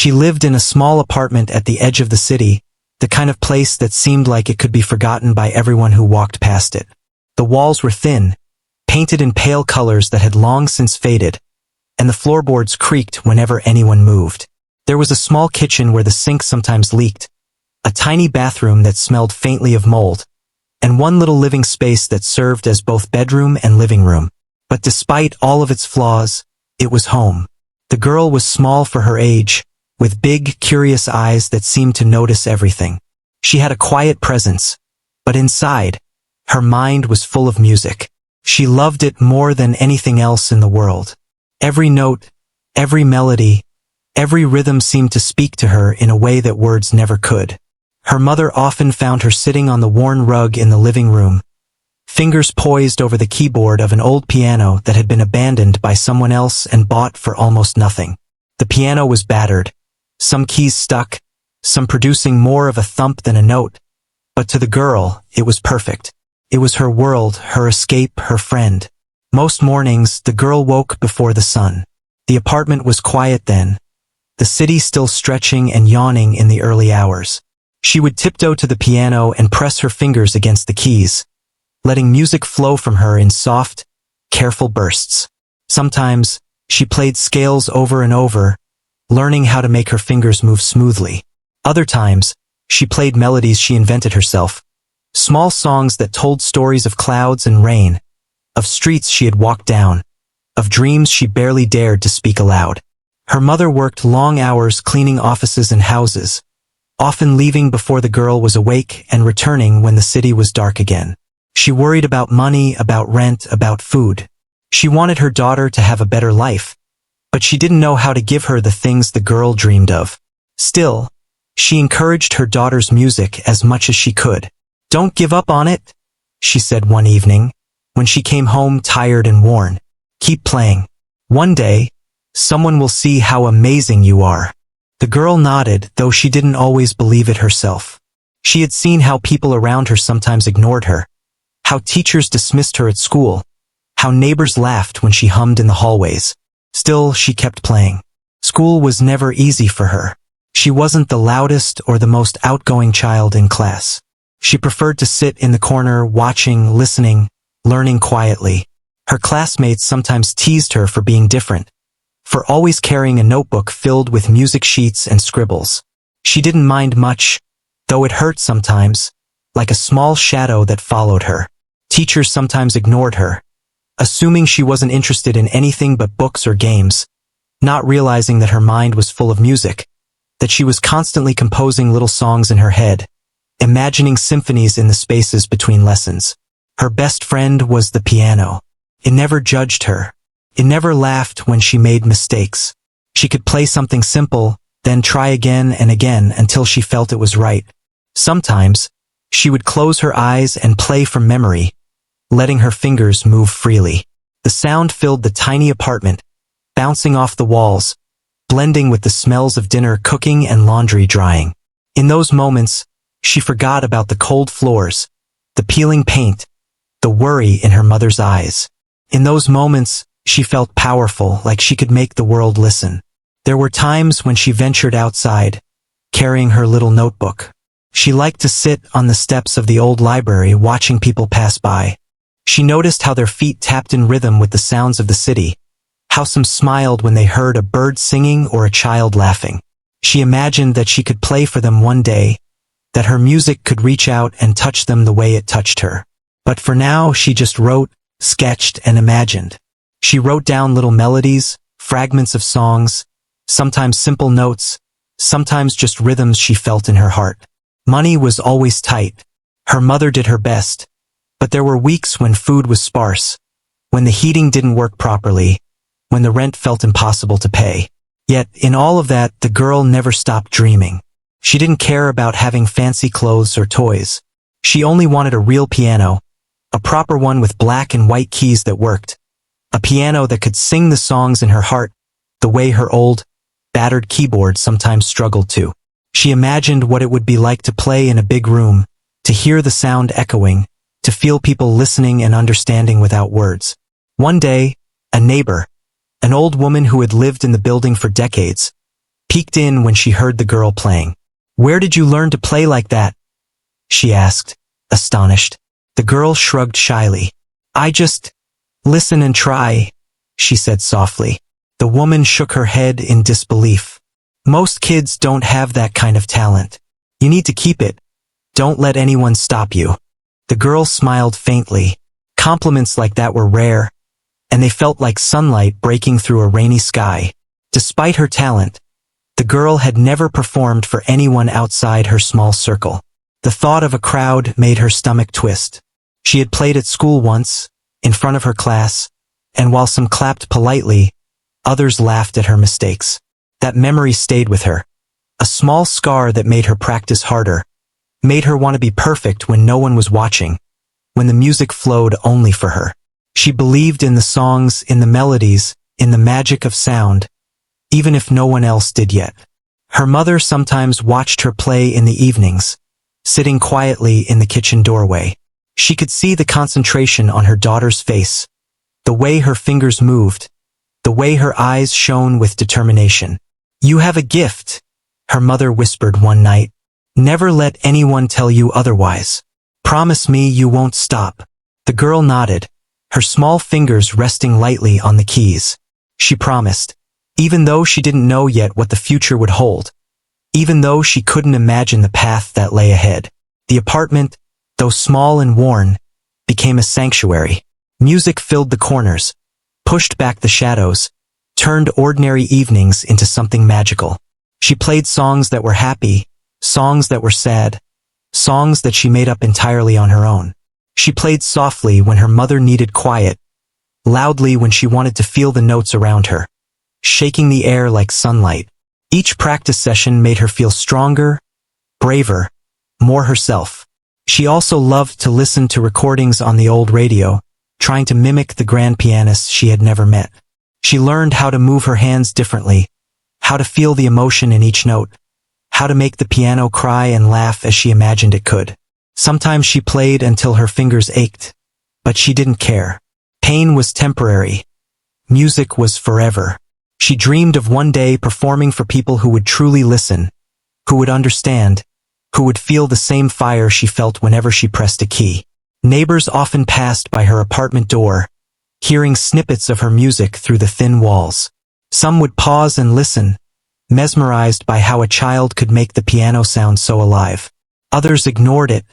She lived in a small apartment at the edge of the city, the kind of place that seemed like it could be forgotten by everyone who walked past it. The walls were thin, painted in pale colors that had long since faded, and the floorboards creaked whenever anyone moved. There was a small kitchen where the sink sometimes leaked, a tiny bathroom that smelled faintly of mold, and one little living space that served as both bedroom and living room. But despite all of its flaws, it was home. The girl was small for her age, with big, curious eyes that seemed to notice everything. She had a quiet presence, but inside, her mind was full of music. She loved it more than anything else in the world. Every note, every melody, every rhythm seemed to speak to her in a way that words never could. Her mother often found her sitting on the worn rug in the living room, fingers poised over the keyboard of an old piano that had been abandoned by someone else and bought for almost nothing. The piano was battered, some keys stuck, some producing more of a thump than a note, but to the girl, it was perfect. It was her world, her escape, her friend. Most mornings, the girl woke before the sun. The apartment was quiet then, the city still stretching and yawning in the early hours. She would tiptoe to the piano and press her fingers against the keys, letting music flow from her in soft, careful bursts. Sometimes, she played scales over and over, learning how to make her fingers move smoothly. Other times, she played melodies she invented herself, small songs that told stories of clouds and rain, of streets she had walked down, of dreams she barely dared to speak aloud. Her mother worked long hours cleaning offices and houses, often leaving before the girl was awake and returning when the city was dark again. She worried about money, about rent, about food. She wanted her daughter to have a better life, but she didn't know how to give her the things the girl dreamed of. Still, she encouraged her daughter's music as much as she could. "Don't give up on it," she said one evening, when she came home tired and worn. "Keep playing. One day, someone will see how amazing you are." The girl nodded, though she didn't always believe it herself. She had seen how people around her sometimes ignored her, how teachers dismissed her at school, how neighbors laughed when she hummed in the hallways. Still, she kept playing. School was never easy for her. She wasn't the loudest or the most outgoing child in class. She preferred to sit in the corner, watching, listening, learning quietly. Her classmates sometimes teased her for being different, for always carrying a notebook filled with music sheets and scribbles. She didn't mind much, though it hurt sometimes, like a small shadow that followed her. Teachers sometimes ignored her, assuming she wasn't interested in anything but books or games, not realizing that her mind was full of music, that she was constantly composing little songs in her head, imagining symphonies in the spaces between lessons. Her best friend was the piano. It never judged her. It never laughed when she made mistakes. She could play something simple, then try again and again until she felt it was right. Sometimes, she would close her eyes and play from memory, letting her fingers move freely. The sound filled the tiny apartment, bouncing off the walls, blending with the smells of dinner cooking and laundry drying. In those moments, she forgot about the cold floors, the peeling paint, the worry in her mother's eyes. In those moments, she felt powerful, like she could make the world listen. There were times when she ventured outside, carrying her little notebook. She liked to sit on the steps of the old library watching people pass by. She noticed how their feet tapped in rhythm with the sounds of the city, how some smiled when they heard a bird singing or a child laughing. She imagined that she could play for them one day, that her music could reach out and touch them the way it touched her. But for now, she just wrote, sketched, and imagined. She wrote down little melodies, fragments of songs, sometimes simple notes, sometimes just rhythms she felt in her heart. Money was always tight. Her mother did her best, but there were weeks when food was sparse, when the heating didn't work properly, when the rent felt impossible to pay. Yet, in all of that, the girl never stopped dreaming. She didn't care about having fancy clothes or toys. She only wanted a real piano, a proper one with black and white keys that worked, a piano that could sing the songs in her heart, the way her old, battered keyboard sometimes struggled to. She imagined what it would be like to play in a big room, to hear the sound echoing, to feel people listening and understanding without words. One day, a neighbor, an old woman who had lived in the building for decades, peeked in when she heard the girl playing. "Where did you learn to play like that?" she asked, astonished. The girl shrugged shyly. "I just listen and try," she said softly. The woman shook her head in disbelief. "Most kids don't have that kind of talent. You need to keep it. Don't let anyone stop you." The girl smiled faintly. Compliments like that were rare, and they felt like sunlight breaking through a rainy sky. Despite her talent, the girl had never performed for anyone outside her small circle. The thought of a crowd made her stomach twist. She had played at school once, in front of her class, and while some clapped politely, others laughed at her mistakes. That memory stayed with her. A small scar that made her practice harder, made her want to be perfect when no one was watching, when the music flowed only for her. She believed in the songs, in the melodies, in the magic of sound, even if no one else did yet. Her mother sometimes watched her play in the evenings, sitting quietly in the kitchen doorway. She could see the concentration on her daughter's face, the way her fingers moved, the way her eyes shone with determination. "You have a gift," her mother whispered one night. "Never let anyone tell you otherwise. Promise me you won't stop." The girl nodded, her small fingers resting lightly on the keys. She promised, even though she didn't know yet what the future would hold, even though she couldn't imagine the path that lay ahead. The apartment, though small and worn, became a sanctuary. Music filled the corners, pushed back the shadows, turned ordinary evenings into something magical. She played songs that were happy, songs that were sad, songs that she made up entirely on her own. She played softly when her mother needed quiet, loudly when she wanted to feel the notes around her, shaking the air like sunlight. Each practice session made her feel stronger, braver, more herself. She also loved to listen to recordings on the old radio, trying to mimic the grand pianists she had never met. She learned how to move her hands differently, how to feel the emotion in each note, how to make the piano cry and laugh as she imagined it could. Sometimes she played until her fingers ached, but she didn't care. Pain was temporary. Music was forever. She dreamed of one day performing for people who would truly listen, who would understand, who would feel the same fire she felt whenever she pressed a key. Neighbors often passed by her apartment door, hearing snippets of her music through the thin walls. Some would pause and listen, mesmerized by how a child could make the piano sound so alive. Others ignored it,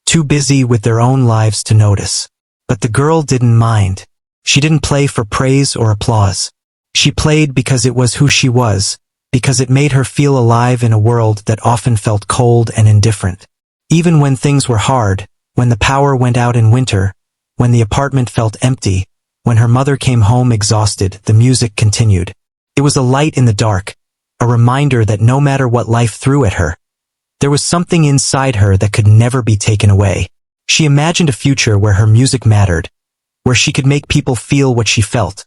too busy with their own lives to notice. But the girl didn't mind. She didn't play for praise or applause. She played because it was who she was, because it made her feel alive in a world that often felt cold and indifferent. Even when things were hard, when the power went out in winter, when the apartment felt empty, when her mother came home exhausted, the music continued. It was a light in the dark, a reminder that no matter what life threw at her, there was something inside her that could never be taken away. She imagined a future where her music mattered, where she could make people feel what she felt,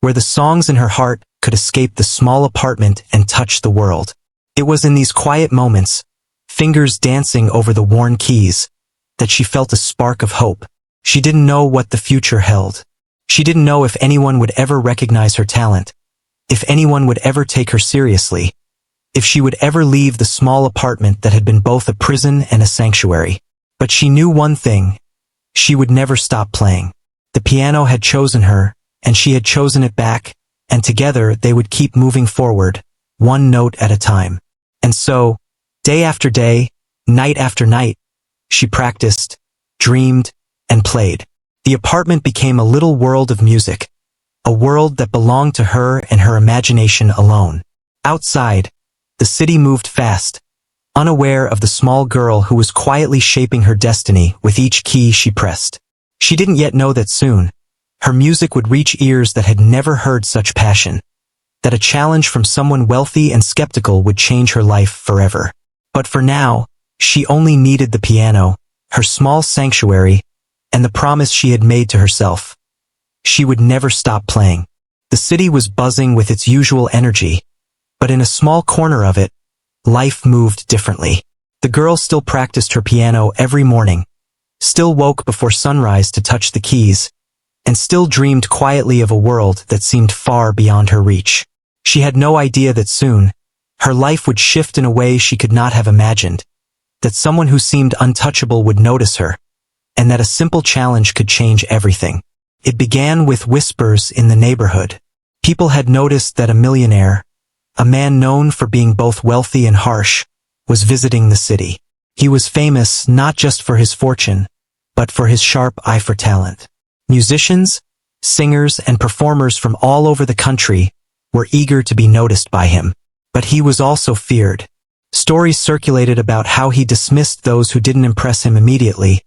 where the songs in her heart could escape the small apartment and touch the world. It was in these quiet moments, fingers dancing over the worn keys, that she felt a spark of hope. She didn't know what the future held. She didn't know if anyone would ever recognize her talent, if anyone would ever take her seriously, if she would ever leave the small apartment that had been both a prison and a sanctuary. But she knew one thing: she would never stop playing. The piano had chosen her, and she had chosen it back, and together they would keep moving forward, one note at a time. And so, day after day, night after night, she practiced, dreamed, and played. The apartment became a little world of music, a world that belonged to her and her imagination alone. Outside, the city moved fast, unaware of the small girl who was quietly shaping her destiny with each key she pressed. She didn't yet know that soon, her music would reach ears that had never heard such passion, that a challenge from someone wealthy and skeptical would change her life forever. But for now, she only needed the piano, her small sanctuary, and the promise she had made to herself. She would never stop playing. The city was buzzing with its usual energy, but in a small corner of it, life moved differently. The girl still practiced her piano every morning, still woke before sunrise to touch the keys, and still dreamed quietly of a world that seemed far beyond her reach. She had no idea that soon, Her life would shift in a way she could not have imagined, that someone who seemed untouchable would notice her, and that a simple challenge could change everything. It began with whispers in the neighborhood. People had noticed that a millionaire, a man known for being both wealthy and harsh, was visiting the city. He was famous not just for his fortune, but for his sharp eye for talent. Musicians, singers, and performers from all over the country were eager to be noticed by him. But he was also feared. Stories circulated about how he dismissed those who didn't impress him immediately,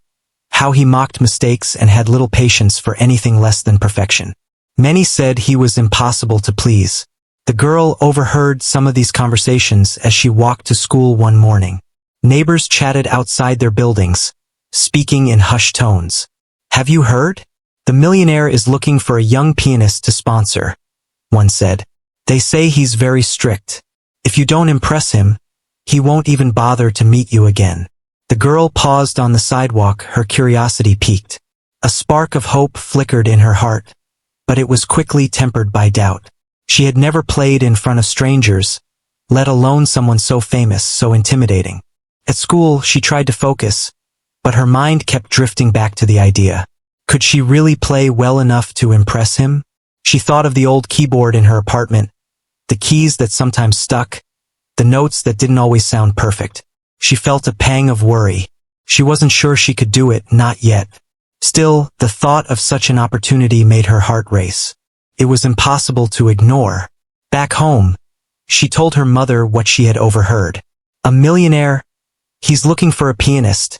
how he mocked mistakes and had little patience for anything less than perfection. Many said he was impossible to please. The girl overheard some of these conversations as she walked to school one morning. Neighbors chatted outside their buildings, speaking in hushed tones. "Have you heard? The millionaire is looking for a young pianist to sponsor," one said. "They say he's very strict. If you don't impress him, he won't even bother to meet you again." The girl paused on the sidewalk, her curiosity piqued. A spark of hope flickered in her heart, but it was quickly tempered by doubt. She had never played in front of strangers, let alone someone so famous, so intimidating. At school, she tried to focus, but her mind kept drifting back to the idea. Could she really play well enough to impress him? She thought of the old keyboard in her apartment, the keys that sometimes stuck, the notes that didn't always sound perfect. She felt a pang of worry. She wasn't sure she could do it, not yet. Still, the thought of such an opportunity made her heart race. It was impossible to ignore. Back home, she told her mother what she had overheard. "A millionaire? He's looking for a pianist,"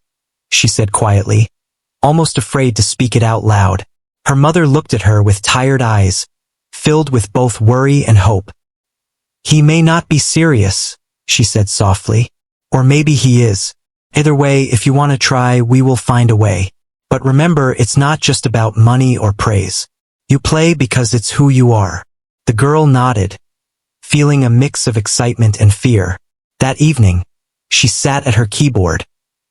she said quietly, almost afraid to speak it out loud. Her mother looked at her with tired eyes, filled with both worry and hope. "He may not be serious," she said softly. "Or maybe he is. Either way, if you want to try, we will find a way. But remember, it's not just about money or praise. You play because it's who you are." The girl nodded, feeling a mix of excitement and fear. That evening, she sat at her keyboard,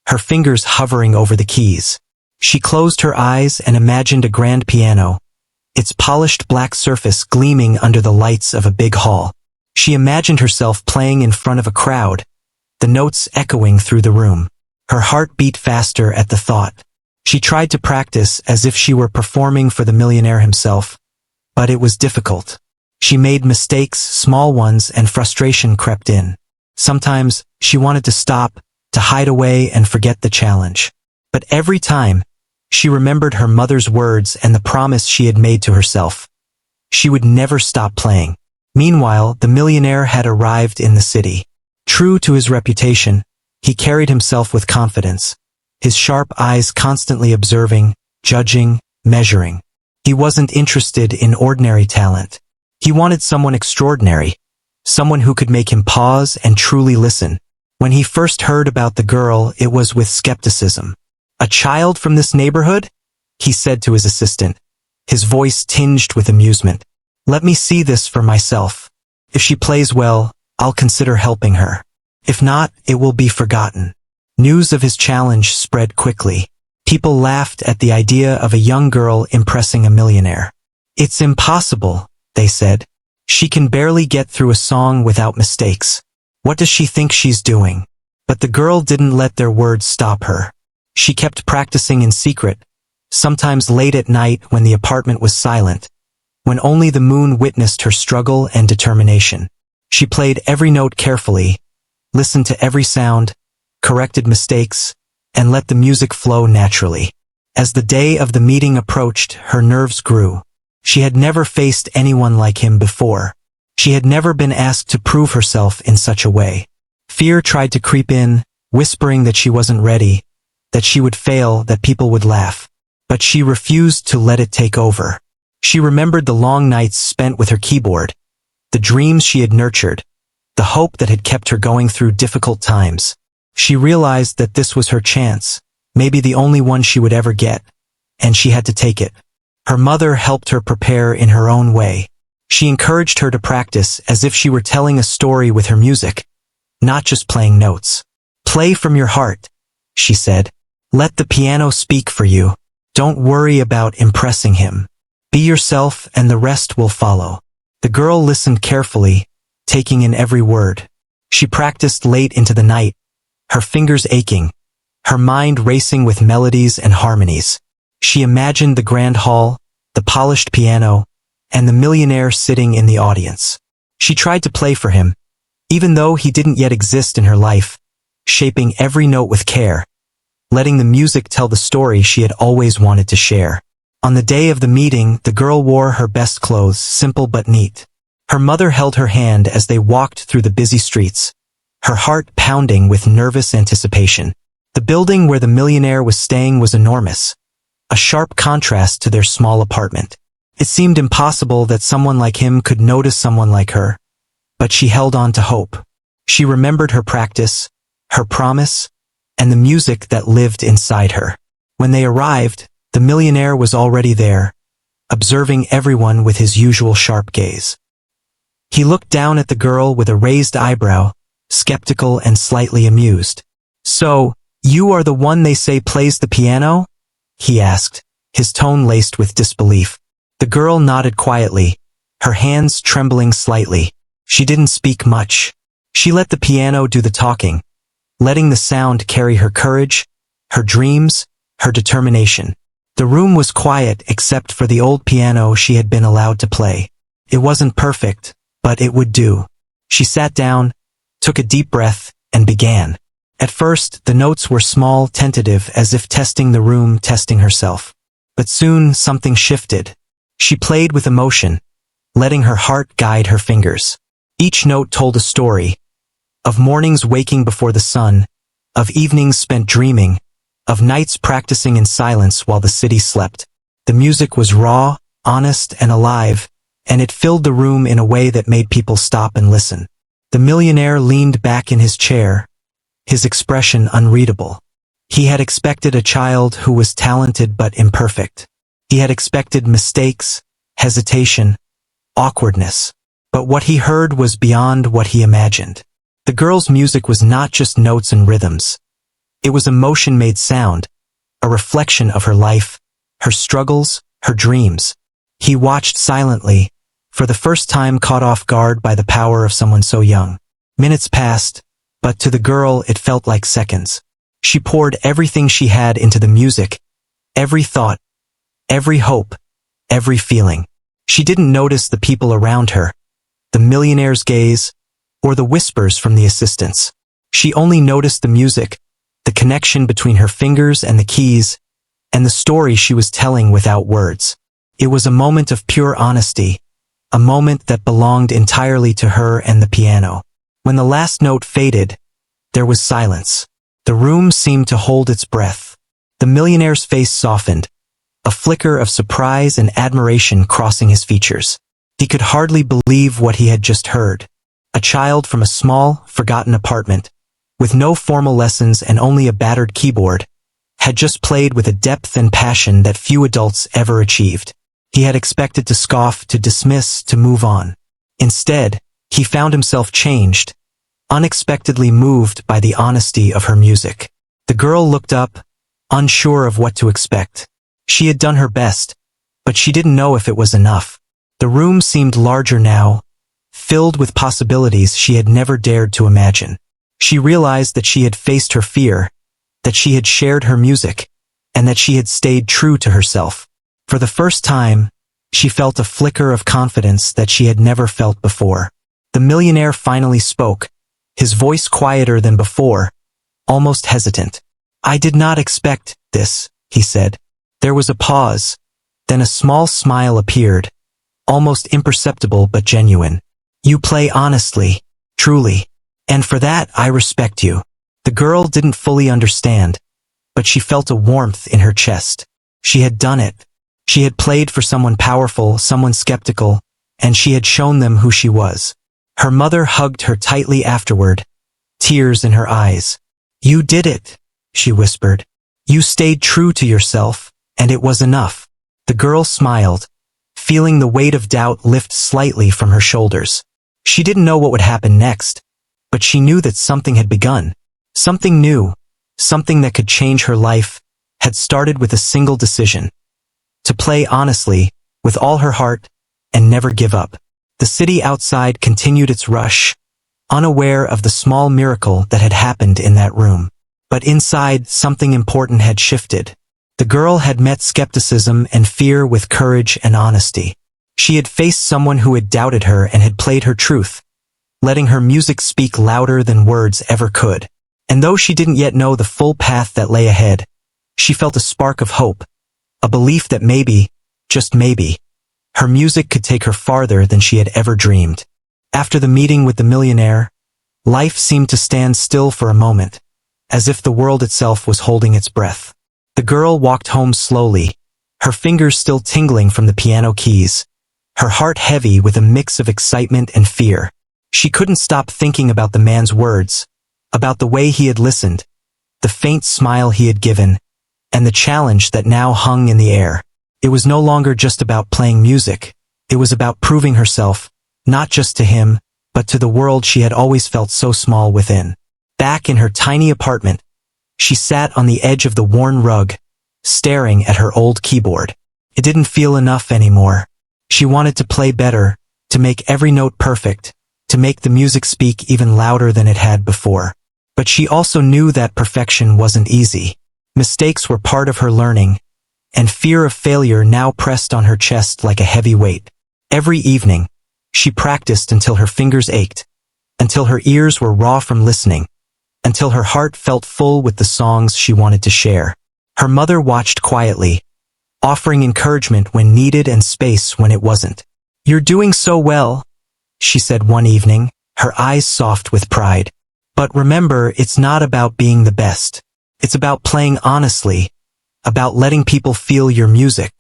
her fingers hovering over the keys. She closed her eyes and imagined a grand piano, its polished black surface gleaming under the lights of a big hall. She imagined herself playing in front of a crowd, the notes echoing through the room. Her heart beat faster at the thought. She tried to practice as if she were performing for the millionaire himself, but it was difficult. She made mistakes, small ones, and frustration crept in. Sometimes she wanted to stop, to hide away and forget the challenge. But every time, she remembered her mother's words and the promise she had made to herself. She would never stop playing. Meanwhile, the millionaire had arrived in the city. True to his reputation, he carried himself with confidence, his sharp eyes constantly observing, judging, measuring. He wasn't interested in ordinary talent. He wanted someone extraordinary, someone who could make him pause and truly listen. When he first heard about the girl, it was with skepticism. "A child from this neighborhood?" he said to his assistant, his voice tinged with amusement. "Let me see this for myself. If she plays well, I'll consider helping her. If not, it will be forgotten." News of his challenge spread quickly. People laughed at the idea of a young girl impressing a millionaire. "It's impossible," they said. "She can barely get through a song without mistakes. What does she think she's doing?" But the girl didn't let their words stop her. She kept practicing in secret, sometimes late at night when the apartment was silent, when only the moon witnessed her struggle and determination. She played every note carefully, listened to every sound, corrected mistakes, and let the music flow naturally. As the day of the meeting approached, her nerves grew. She had never faced anyone like him before. She had never been asked to prove herself in such a way. Fear tried to creep in, whispering that she wasn't ready, that she would fail, that people would laugh. But she refused to let it take over. She remembered the long nights spent with her keyboard, the dreams she had nurtured, the hope that had kept her going through difficult times. She realized that this was her chance, maybe the only one she would ever get, and she had to take it. Her mother helped her prepare in her own way. She encouraged her to practice as if she were telling a story with her music, not just playing notes. "Play from your heart," she said. "Let the piano speak for you. Don't worry about impressing him. Be yourself and the rest will follow." The girl listened carefully, taking in every word. She practiced late into the night, her fingers aching, her mind racing with melodies and harmonies. She imagined the grand hall, the polished piano, and the millionaire sitting in the audience. She tried to play for him, even though he didn't yet exist in her life, shaping every note with care, letting the music tell the story she had always wanted to share. On the day of the meeting, the girl wore her best clothes, simple but neat. Her mother held her hand as they walked through the busy streets, her heart pounding with nervous anticipation. The building where the millionaire was staying was enormous, a sharp contrast to their small apartment. It seemed impossible that someone like him could notice someone like her, but she held on to hope. She remembered her practice, her promise, and the music that lived inside her. When they arrived, the millionaire was already there, observing everyone with his usual sharp gaze. He looked down at the girl with a raised eyebrow, skeptical and slightly amused. "So, you are the one they say plays the piano?" he asked, his tone laced with disbelief. The girl nodded quietly, her hands trembling slightly. She didn't speak much. She let the piano do the talking, letting the sound carry her courage, her dreams, her determination. The room was quiet except for the old piano she had been allowed to play. It wasn't perfect, but it would do. She sat down, took a deep breath, and began. At first, the notes were small, tentative, as if testing the room, testing herself. But soon, something shifted. She played with emotion, letting her heart guide her fingers. Each note told a story, of mornings waking before the sun, of evenings spent dreaming, of nights practicing in silence while the city slept. The music was raw, honest, and alive, and it filled the room in a way that made people stop and listen. The millionaire leaned back in his chair, his expression unreadable. He had expected a child who was talented but imperfect. He had expected mistakes, hesitation, awkwardness. But what he heard was beyond what he imagined. The girl's music was not just notes and rhythms. It was emotion made sound, a reflection of her life, her struggles, her dreams. He watched silently, for the first time caught off guard by the power of someone so young. Minutes passed, but to the girl it felt like seconds. She poured everything she had into the music, every thought, every hope, every feeling. She didn't notice the people around her, the millionaire's gaze, or the whispers from the assistants. She only noticed the music, the connection between her fingers and the keys, and the story she was telling without words. It was a moment of pure honesty, a moment that belonged entirely to her and the piano. When the last note faded, there was silence. The room seemed to hold its breath. The millionaire's face softened, a flicker of surprise and admiration crossing his features. He could hardly believe what he had just heard. A child from a small, forgotten apartment, with no formal lessons and only a battered keyboard, had just played with a depth and passion that few adults ever achieved. He had expected to scoff, to dismiss, to move on. Instead, he found himself changed, unexpectedly moved by the honesty of her music. The girl looked up, unsure of what to expect. She had done her best, but she didn't know if it was enough. The room seemed larger now, filled with possibilities she had never dared to imagine. She realized that she had faced her fear, that she had shared her music, and that she had stayed true to herself. For the first time, she felt a flicker of confidence that she had never felt before. The millionaire finally spoke, his voice quieter than before, almost hesitant. "I did not expect this," he said. There was a pause, then a small smile appeared, almost imperceptible but genuine. "You play honestly, truly, and for that I respect you." The girl didn't fully understand, but she felt a warmth in her chest. She had done it. She had played for someone powerful, someone skeptical, and she had shown them who she was. Her mother hugged her tightly afterward, tears in her eyes. "You did it," she whispered. "You stayed true to yourself, and it was enough." The girl smiled, feeling the weight of doubt lift slightly from her shoulders. She didn't know what would happen next, but she knew that something had begun. Something new, something that could change her life, had started with a single decision: to play honestly, with all her heart, and never give up. The city outside continued its rush, unaware of the small miracle that had happened in that room. But inside, something important had shifted. The girl had met skepticism and fear with courage and honesty. She had faced someone who had doubted her and had played her truth, letting her music speak louder than words ever could. And though she didn't yet know the full path that lay ahead, she felt a spark of hope, a belief that maybe, just maybe, her music could take her farther than she had ever dreamed. After the meeting with the millionaire, life seemed to stand still for a moment, as if the world itself was holding its breath. The girl walked home slowly, her fingers still tingling from the piano keys, her heart heavy with a mix of excitement and fear. She couldn't stop thinking about the man's words, about the way he had listened, the faint smile he had given, and the challenge that now hung in the air. It was no longer just about playing music. It was about proving herself, not just to him, but to the world she had always felt so small within. Back in her tiny apartment, she sat on the edge of the worn rug, staring at her old keyboard. It didn't feel enough anymore. She wanted to play better, to make every note perfect, to make the music speak even louder than it had before. But she also knew that perfection wasn't easy. Mistakes were part of her learning, and fear of failure now pressed on her chest like a heavy weight. Every evening, she practiced until her fingers ached, until her ears were raw from listening, until her heart felt full with the songs she wanted to share. Her mother watched quietly, offering encouragement when needed and space when it wasn't. "You're doing so well," she said one evening, her eyes soft with pride. "But remember, it's not about being the best. It's about playing honestly, about letting people feel your music."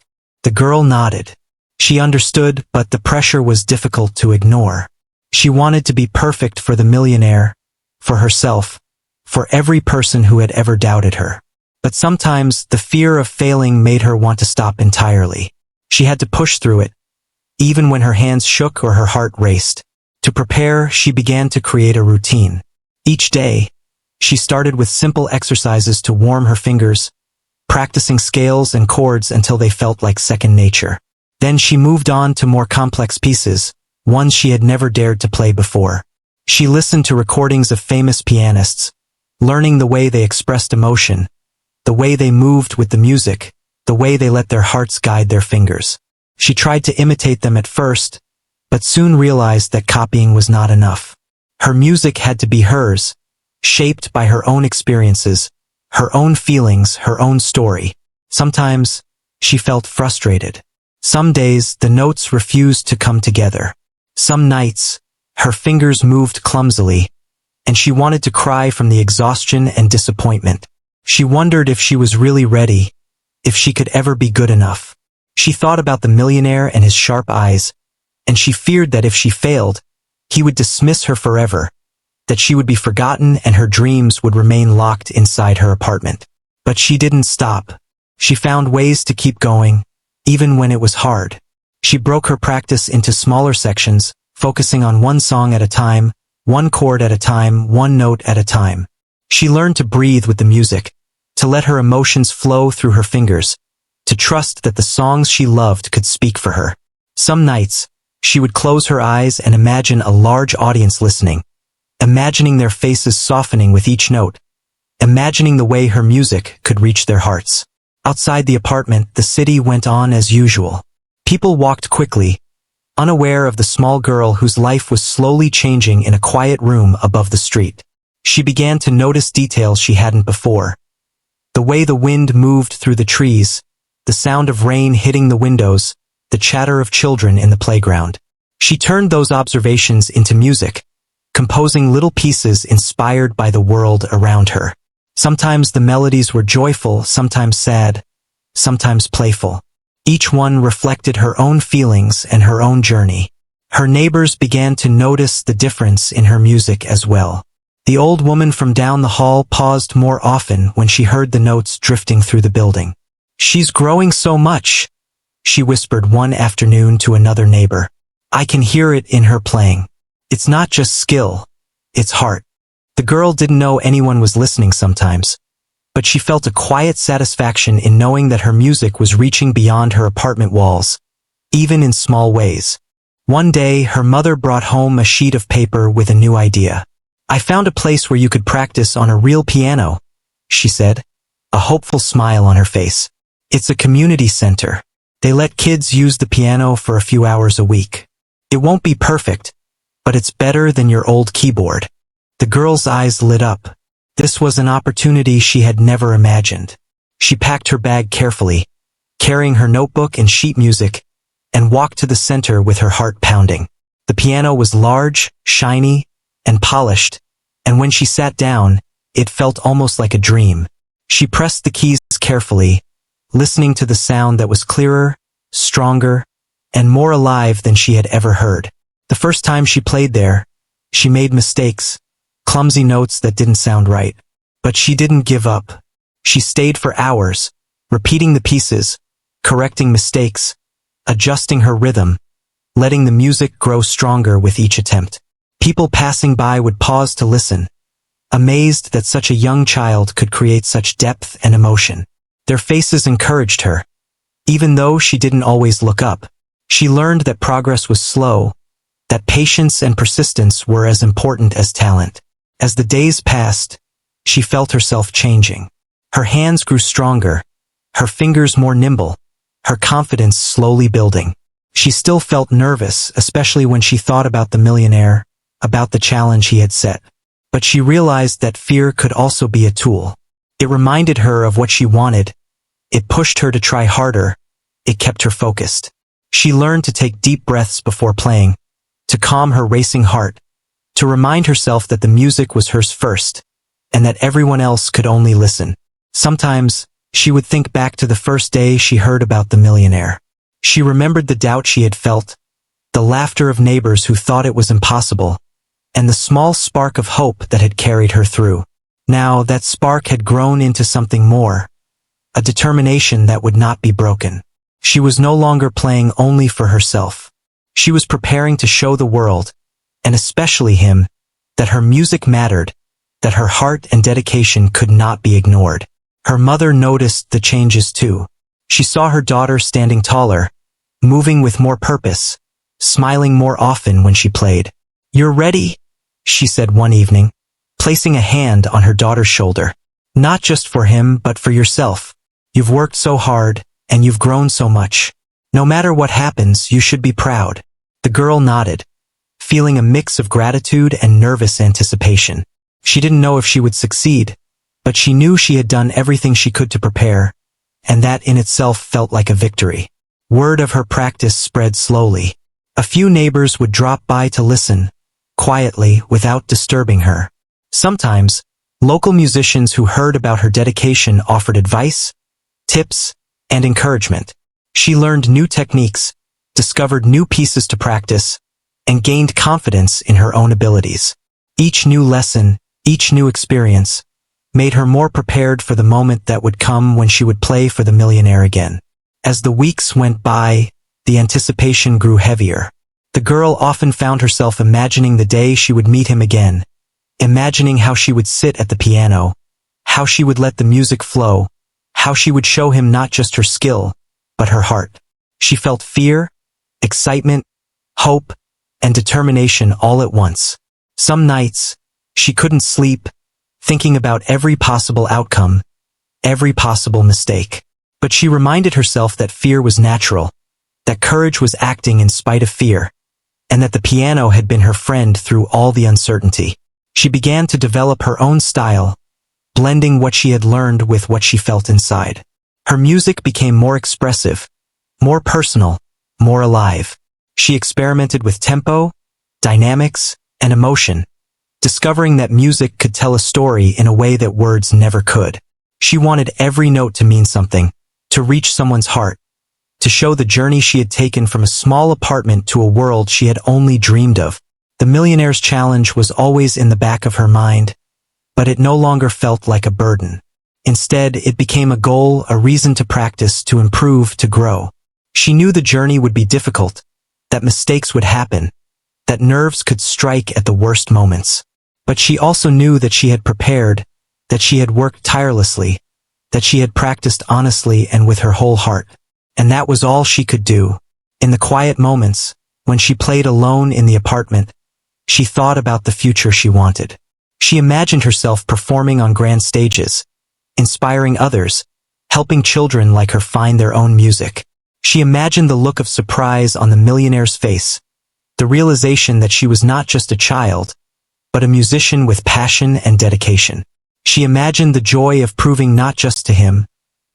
The girl nodded. She understood, but the pressure was difficult to ignore. She wanted to be perfect for the millionaire, for herself, for every person who had ever doubted her. But sometimes the fear of failing made her want to stop entirely. She had to push through it, even when her hands shook or her heart raced. To prepare, she began to create a routine. Each day, she started with simple exercises to warm her fingers, practicing scales and chords until they felt like second nature. Then she moved on to more complex pieces, ones she had never dared to play before. She listened to recordings of famous pianists, learning the way they expressed emotion, the way they moved with the music, the way they let their hearts guide their fingers. She tried to imitate them at first, but soon realized that copying was not enough. Her music had to be hers, shaped by her own experiences, her own feelings, her own story. Sometimes, she felt frustrated. Some days, the notes refused to come together. Some nights, her fingers moved clumsily, and she wanted to cry from the exhaustion and disappointment. She wondered if she was really ready, if she could ever be good enough. She thought about the millionaire and his sharp eyes, and she feared that if she failed, he would dismiss her forever, that she would be forgotten and her dreams would remain locked inside her apartment. But she didn't stop. She found ways to keep going, even when it was hard. She broke her practice into smaller sections, focusing on one song at a time, one chord at a time, one note at a time. She learned to breathe with the music, to let her emotions flow through her fingers, to trust that the songs she loved could speak for her. Some nights, she would close her eyes and imagine a large audience listening, imagining their faces softening with each note, imagining the way her music could reach their hearts. Outside the apartment, the city went on as usual. People walked quickly, unaware of the small girl whose life was slowly changing in a quiet room above the street. She began to notice details she hadn't before. The way the wind moved through the trees, the sound of rain hitting the windows, the chatter of children in the playground. She turned those observations into music, composing little pieces inspired by the world around her. Sometimes the melodies were joyful, sometimes sad, sometimes playful. Each one reflected her own feelings and her own journey. Her neighbors began to notice the difference in her music as well. The old woman from down the hall paused more often when she heard the notes drifting through the building. "She's growing so much," she whispered one afternoon to another neighbor. "I can hear it in her playing. It's not just skill, it's heart." The girl didn't know anyone was listening sometimes, but she felt a quiet satisfaction in knowing that her music was reaching beyond her apartment walls, even in small ways. One day, her mother brought home a sheet of paper with a new idea. "I found a place where you could practice on a real piano," she said, a hopeful smile on her face. "It's a community center. They let kids use the piano for a few hours a week. It won't be perfect, but it's better than your old keyboard." The girl's eyes lit up. This was an opportunity she had never imagined. She packed her bag carefully, carrying her notebook and sheet music, and walked to the center with her heart pounding. The piano was large, shiny, and polished, and when she sat down, it felt almost like a dream. She pressed the keys carefully, listening to the sound that was clearer, stronger, and more alive than she had ever heard. The first time she played there, she made mistakes, clumsy notes that didn't sound right. But she didn't give up. She stayed for hours, repeating the pieces, correcting mistakes, adjusting her rhythm, letting the music grow stronger with each attempt. People passing by would pause to listen, amazed that such a young child could create such depth and emotion. Their faces encouraged her. Even though she didn't always look up, she learned that progress was slow, that patience and persistence were as important as talent. As the days passed, she felt herself changing. Her hands grew stronger, her fingers more nimble, her confidence slowly building. She still felt nervous, especially when she thought about the millionaire, about the challenge he had set. But she realized that fear could also be a tool. It reminded her of what she wanted. It pushed her to try harder. It kept her focused. She learned to take deep breaths before playing, to calm her racing heart, to remind herself that the music was hers first, and that everyone else could only listen. Sometimes, she would think back to the first day she heard about the millionaire. She remembered the doubt she had felt, the laughter of neighbors who thought it was impossible, and the small spark of hope that had carried her through. Now, that spark had grown into something more, a determination that would not be broken. She was no longer playing only for herself. She was preparing to show the world, and especially him, that her music mattered, that her heart and dedication could not be ignored. Her mother noticed the changes too. She saw her daughter standing taller, moving with more purpose, smiling more often when she played. "You're ready," she said one evening, placing a hand on her daughter's shoulder. "Not just for him, but for yourself. You've worked so hard, and you've grown so much. No matter what happens, you should be proud." The girl nodded, feeling a mix of gratitude and nervous anticipation. She didn't know if she would succeed, but she knew she had done everything she could to prepare, and that in itself felt like a victory. Word of her practice spread slowly. A few neighbors would drop by to listen, quietly, without disturbing her. Sometimes, local musicians who heard about her dedication offered advice, tips, and encouragement. She learned new techniques, discovered new pieces to practice, and gained confidence in her own abilities. Each new lesson, each new experience, made her more prepared for the moment that would come when she would play for the millionaire again. As the weeks went by, the anticipation grew heavier. The girl often found herself imagining the day she would meet him again, imagining how she would sit at the piano, how she would let the music flow, how she would show him not just her skill, but her heart. She felt fear, excitement, hope, and determination all at once. Some nights, she couldn't sleep, thinking about every possible outcome, every possible mistake. But she reminded herself that fear was natural, that courage was acting in spite of fear, and that the piano had been her friend through all the uncertainty. She began to develop her own style, blending what she had learned with what she felt inside. Her music became more expressive, more personal, more alive. She experimented with tempo, dynamics, and emotion, discovering that music could tell a story in a way that words never could. She wanted every note to mean something, to reach someone's heart, to show the journey she had taken from a small apartment to a world she had only dreamed of. The Millionaire's Challenge was always in the back of her mind, but it no longer felt like a burden. Instead, it became a goal, a reason to practice, to improve, to grow. She knew the journey would be difficult, that mistakes would happen, that nerves could strike at the worst moments. But she also knew that she had prepared, that she had worked tirelessly, that she had practiced honestly and with her whole heart. And that was all she could do. In the quiet moments, When she played alone in the apartment, she thought about the future she wanted. She imagined herself performing on grand stages, inspiring others, helping children like her find their own music. She imagined the look of surprise on the millionaire's face, the realization that she was not just a child, but a musician with passion and dedication. She imagined the joy of proving not just to him,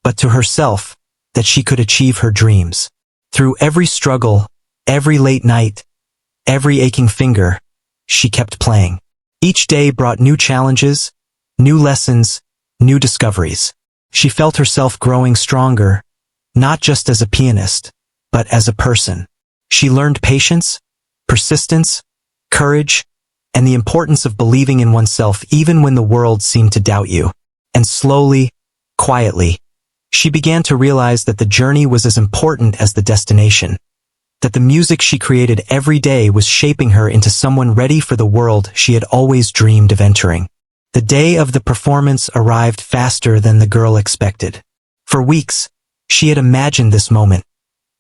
but to herself, that she could achieve her dreams. Through every struggle, every late night, every aching finger, she kept playing. Each day brought new challenges, new lessons, new discoveries. She felt herself growing stronger, not just as a pianist, but as a person. She learned patience, persistence, courage, and the importance of believing in oneself even when the world seemed to doubt you. And slowly, quietly, she began to realize that the journey was as important as the destination, that the music she created every day was shaping her into someone ready for the world she had always dreamed of entering. The day of the performance arrived faster than the girl expected. For weeks, she had imagined this moment,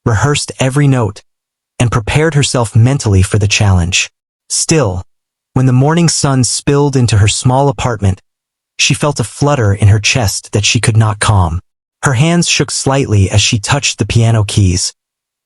rehearsed every note, and prepared herself mentally for the challenge. Still, when the morning sun spilled into her small apartment, she felt a flutter in her chest that she could not calm. Her hands shook slightly as she touched the piano keys,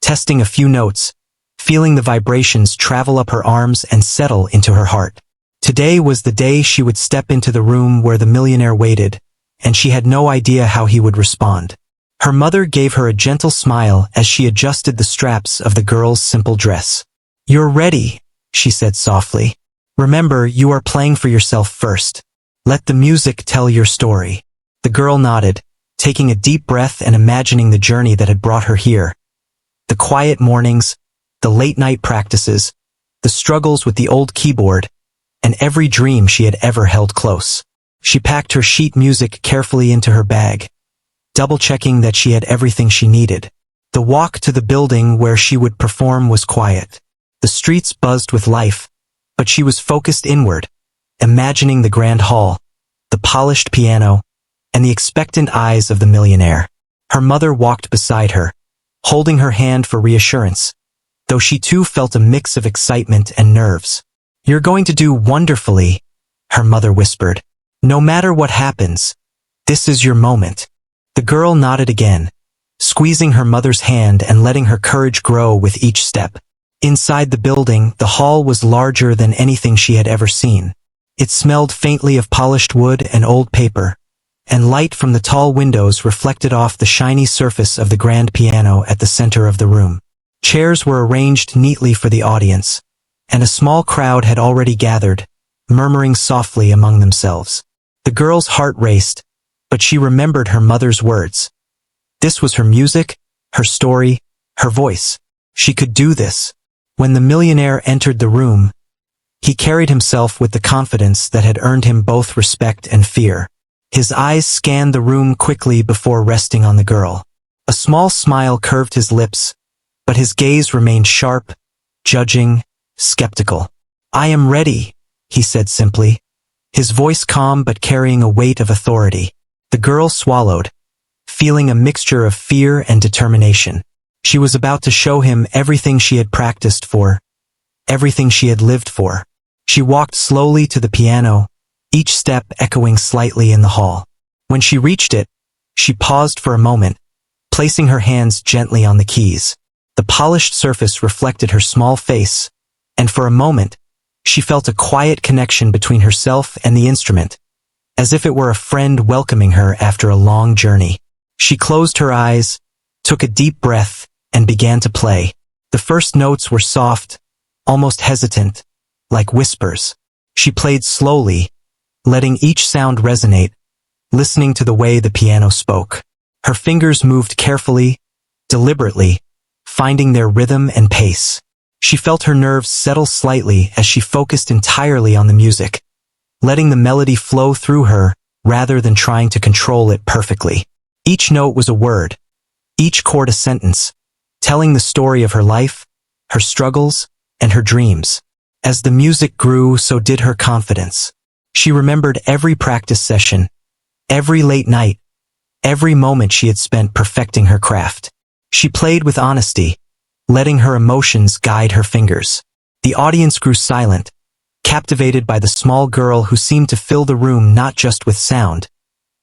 testing a few notes, feeling the vibrations travel up her arms and settle into her heart. Today was the day she would step into the room where the millionaire waited, and she had no idea how he would respond. Her mother gave her a gentle smile as she adjusted the straps of the girl's simple dress. "You're ready," she said softly. "Remember, you are playing for yourself first. Let the music tell your story." The girl nodded, taking a deep breath and imagining the journey that had brought her here. The quiet mornings, the late-night practices, the struggles with the old keyboard, and every dream she had ever held close. She packed her sheet music carefully into her bag, double-checking that she had everything she needed. The walk to the building where she would perform was quiet. The streets buzzed with life, but she was focused inward, imagining the grand hall, the polished piano, and the expectant eyes of the millionaire. Her mother walked beside her, holding her hand for reassurance, though she too felt a mix of excitement and nerves. "You're going to do wonderfully," her mother whispered. "No matter what happens, this is your moment." The girl nodded again, squeezing her mother's hand and letting her courage grow with each step. Inside the building, the hall was larger than anything she had ever seen. It smelled faintly of polished wood and old paper, and light from the tall windows reflected off the shiny surface of the grand piano at the center of the room. Chairs were arranged neatly for the audience, and a small crowd had already gathered, murmuring softly among themselves. The girl's heart raced, but she remembered her mother's words. This was her music, her story, her voice. She could do this. When the millionaire entered the room, he carried himself with the confidence that had earned him both respect and fear. His eyes scanned the room quickly before resting on the girl. A small smile curved his lips, but his gaze remained sharp, judging, skeptical. "I am ready," he said simply, his voice calm but carrying a weight of authority. The girl swallowed, feeling a mixture of fear and determination. She was about to show him everything she had practiced for, everything she had lived for. She walked slowly to the piano, each step echoing slightly in the hall. When she reached it, she paused for a moment, placing her hands gently on the keys. The polished surface reflected her small face, and for a moment, she felt a quiet connection between herself and the instrument, as if it were a friend welcoming her after a long journey. She closed her eyes, took a deep breath, and began to play. The first notes were soft, almost hesitant, like whispers. She played slowly, letting each sound resonate, listening to the way the piano spoke. Her fingers moved carefully, deliberately, finding their rhythm and pace. She felt her nerves settle slightly as she focused entirely on the music, letting the melody flow through her rather than trying to control it perfectly. Each note was a word, each chord a sentence, telling the story of her life, her struggles, and her dreams. As the music grew, so did her confidence. She remembered every practice session, every late night, every moment she had spent perfecting her craft. She played with honesty, letting her emotions guide her fingers. The audience grew silent, captivated by the small girl who seemed to fill the room not just with sound,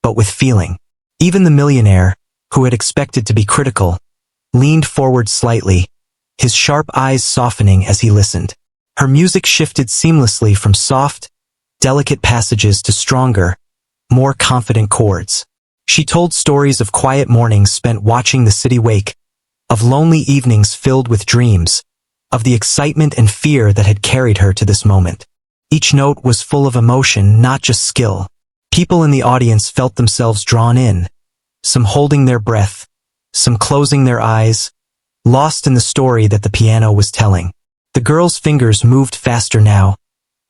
but with feeling. Even the millionaire, who had expected to be critical, leaned forward slightly, his sharp eyes softening as he listened. Her music shifted seamlessly from soft, delicate passages to stronger, more confident chords. She told stories of quiet mornings spent watching the city wake, of lonely evenings filled with dreams, of the excitement and fear that had carried her to this moment. Each note was full of emotion, not just skill. People in the audience felt themselves drawn in, some holding their breath, some closing their eyes, lost in the story that the piano was telling. The girl's fingers moved faster now,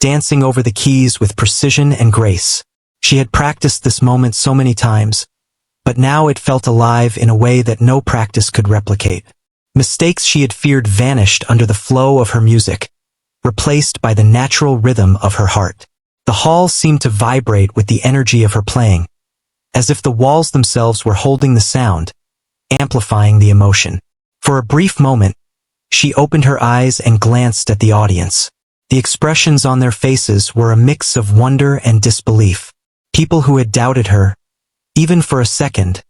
dancing over the keys with precision and grace. She had practiced this moment so many times, but now it felt alive in a way that no practice could replicate. Mistakes she had feared vanished under the flow of her music, replaced by the natural rhythm of her heart. The hall seemed to vibrate with the energy of her playing, as if the walls themselves were holding the sound, amplifying the emotion. For a brief moment, she opened her eyes and glanced at the audience. The expressions on their faces were a mix of wonder and disbelief. People who had doubted her, even for a second,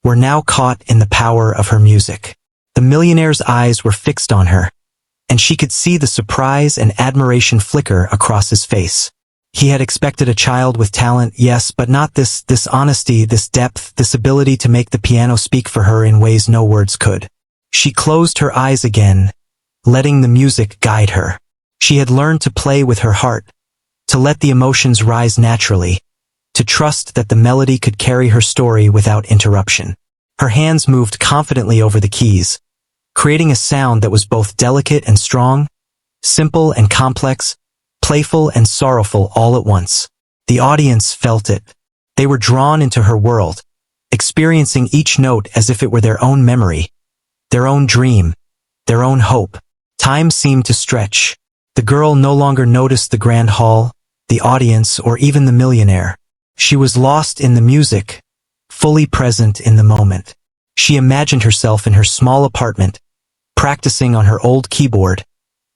were now caught in the power of her music. The millionaire's eyes were fixed on her, and she could see the surprise and admiration flicker across his face. He had expected a child with talent, yes, but not this honesty, this depth, this ability to make the piano speak for her in ways no words could. She closed her eyes again, letting the music guide her. She had learned to play with her heart, to let the emotions rise naturally, to trust that the melody could carry her story without interruption. Her hands moved confidently over the keys, creating a sound that was both delicate and strong, simple and complex, playful and sorrowful all at once. The audience felt it. They were drawn into her world, experiencing each note as if it were their own memory, their own dream, their own hope. Time seemed to stretch. The girl no longer noticed the grand hall, the audience, or even the millionaire. She was lost in the music, fully present in the moment. She imagined herself in her small apartment, practicing on her old keyboard,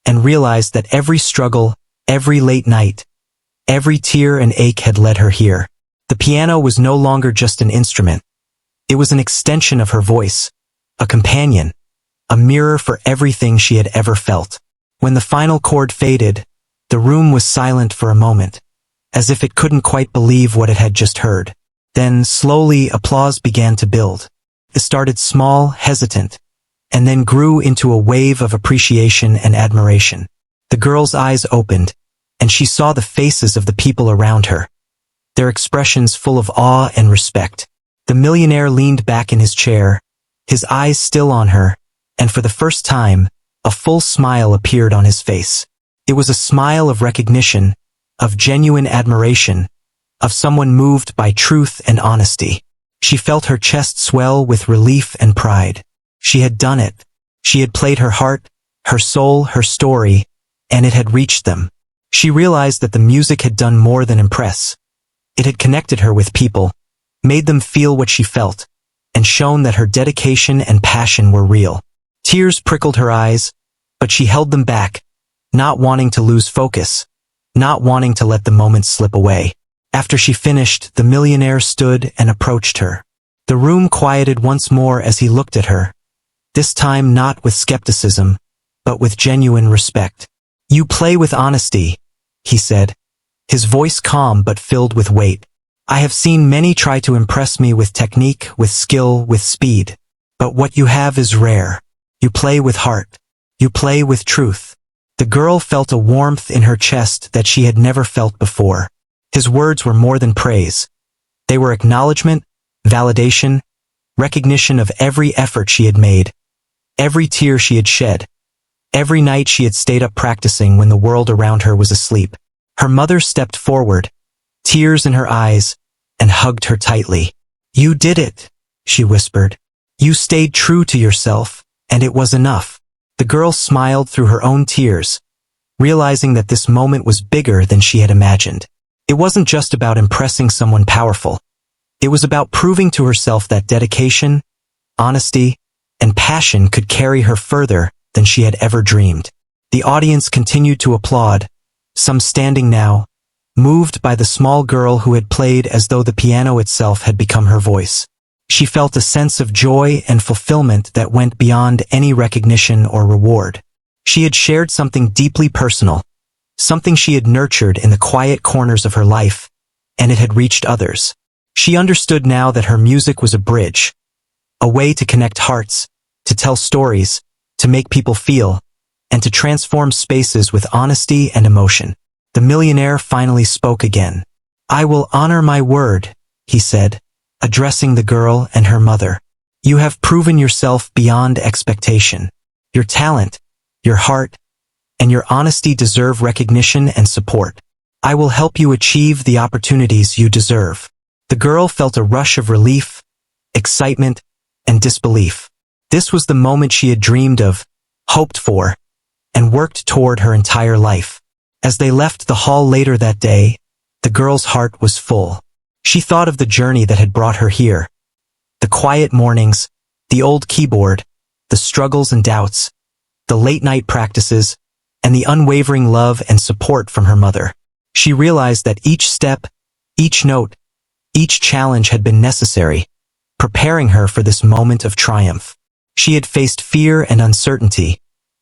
and realized that every struggle, every late night, every tear and ache had led her here. The piano was no longer just an instrument. It was an extension of her voice, a companion, a mirror for everything she had ever felt. When the final chord faded, the room was silent for a moment, as if it couldn't quite believe what it had just heard. Then, slowly, applause began to build. It started small, hesitant, and then grew into a wave of appreciation and admiration. The girl's eyes opened, and she saw the faces of the people around her, their expressions full of awe and respect. The millionaire leaned back in his chair, his eyes still on her, and for the first time, a full smile appeared on his face. It was a smile of recognition, of genuine admiration, of someone moved by truth and honesty. She felt her chest swell with relief and pride. She had done it. She had played her heart, her soul, her story, and it had reached them. She realized that the music had done more than impress. It had connected her with people, made them feel what she felt, and shown that her dedication and passion were real. Tears prickled her eyes, but she held them back, not wanting to lose focus, not wanting to let the moment slip away. After she finished, the millionaire stood and approached her. The room quieted once more as he looked at her, this time not with skepticism, but with genuine respect. "You play with honesty," he said, his voice calm but filled with weight. "I have seen many try to impress me with technique, with skill, with speed. But what you have is rare. You play with heart. You play with truth." The girl felt a warmth in her chest that she had never felt before. His words were more than praise. They were acknowledgement, validation, recognition of every effort she had made, every tear she had shed, every night she had stayed up practicing when the world around her was asleep. Her mother stepped forward, tears in her eyes, and hugged her tightly. "You did it," she whispered. "You stayed true to yourself, and it was enough." The girl smiled through her own tears, realizing that this moment was bigger than she had imagined. It wasn't just about impressing someone powerful. It was about proving to herself that dedication, honesty, and passion could carry her further than she had ever dreamed. The audience continued to applaud, some standing now, moved by the small girl who had played as though the piano itself had become her voice. She felt a sense of joy and fulfillment that went beyond any recognition or reward. She had shared something deeply personal, something she had nurtured in the quiet corners of her life, and it had reached others. She understood now that her music was a bridge, a way to connect hearts, to tell stories, to make people feel, and to transform spaces with honesty and emotion. The millionaire finally spoke again. "I will honor my word," he said, addressing the girl and her mother. "You have proven yourself beyond expectation. Your talent, your heart, and your honesty deserve recognition and support. I will help you achieve the opportunities you deserve." The girl felt a rush of relief, excitement, and disbelief. This was the moment she had dreamed of, hoped for, and worked toward her entire life. As they left the hall later that day, the girl's heart was full. She thought of the journey that had brought her here. The quiet mornings, the old keyboard, the struggles and doubts, the late-night practices, and the unwavering love and support from her mother. She realized that each step, each note, each challenge had been necessary, preparing her for this moment of triumph. She had faced fear and uncertainty,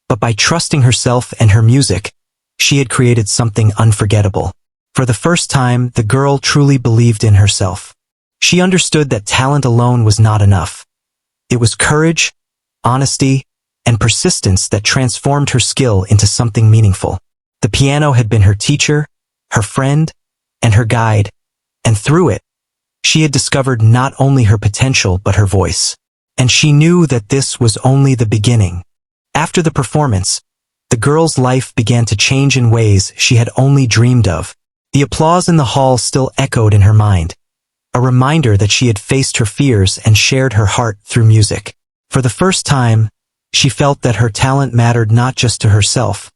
but by trusting herself and her music, she had created something unforgettable. For the first time, the girl truly believed in herself. She understood that talent alone was not enough. It was courage, honesty, and persistence that transformed her skill into something meaningful. The piano had been her teacher, her friend, and her guide, and through it, she had discovered not only her potential but her voice. And she knew that this was only the beginning. After the performance, the girl's life began to change in ways she had only dreamed of. The applause in the hall still echoed in her mind, a reminder that she had faced her fears and shared her heart through music. For the first time, she felt that her talent mattered not just to herself,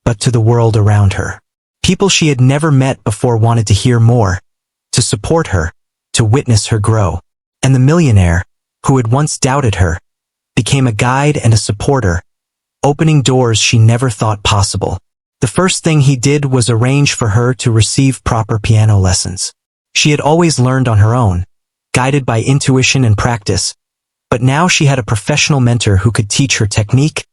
but to the world around her. People she had never met before wanted to hear more, to support her, to witness her grow. And the millionaire, who had once doubted her, became a guide and a supporter, opening doors she never thought possible. The first thing he did was arrange for her to receive proper piano lessons. She had always learned on her own, guided by intuition and practice, but now she had a professional mentor who could teach her technique,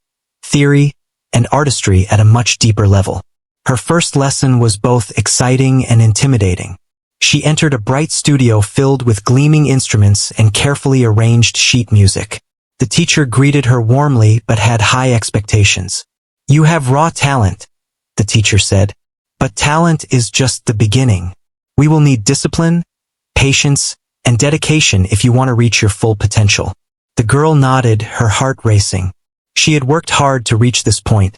theory, and artistry at a much deeper level. Her first lesson was both exciting and intimidating. She entered a bright studio filled with gleaming instruments and carefully arranged sheet music. The teacher greeted her warmly but had high expectations. "You have raw talent," the teacher said, "but talent is just the beginning. We will need discipline, patience, and dedication if you want to reach your full potential." The girl nodded, her heart racing. She had worked hard to reach this point,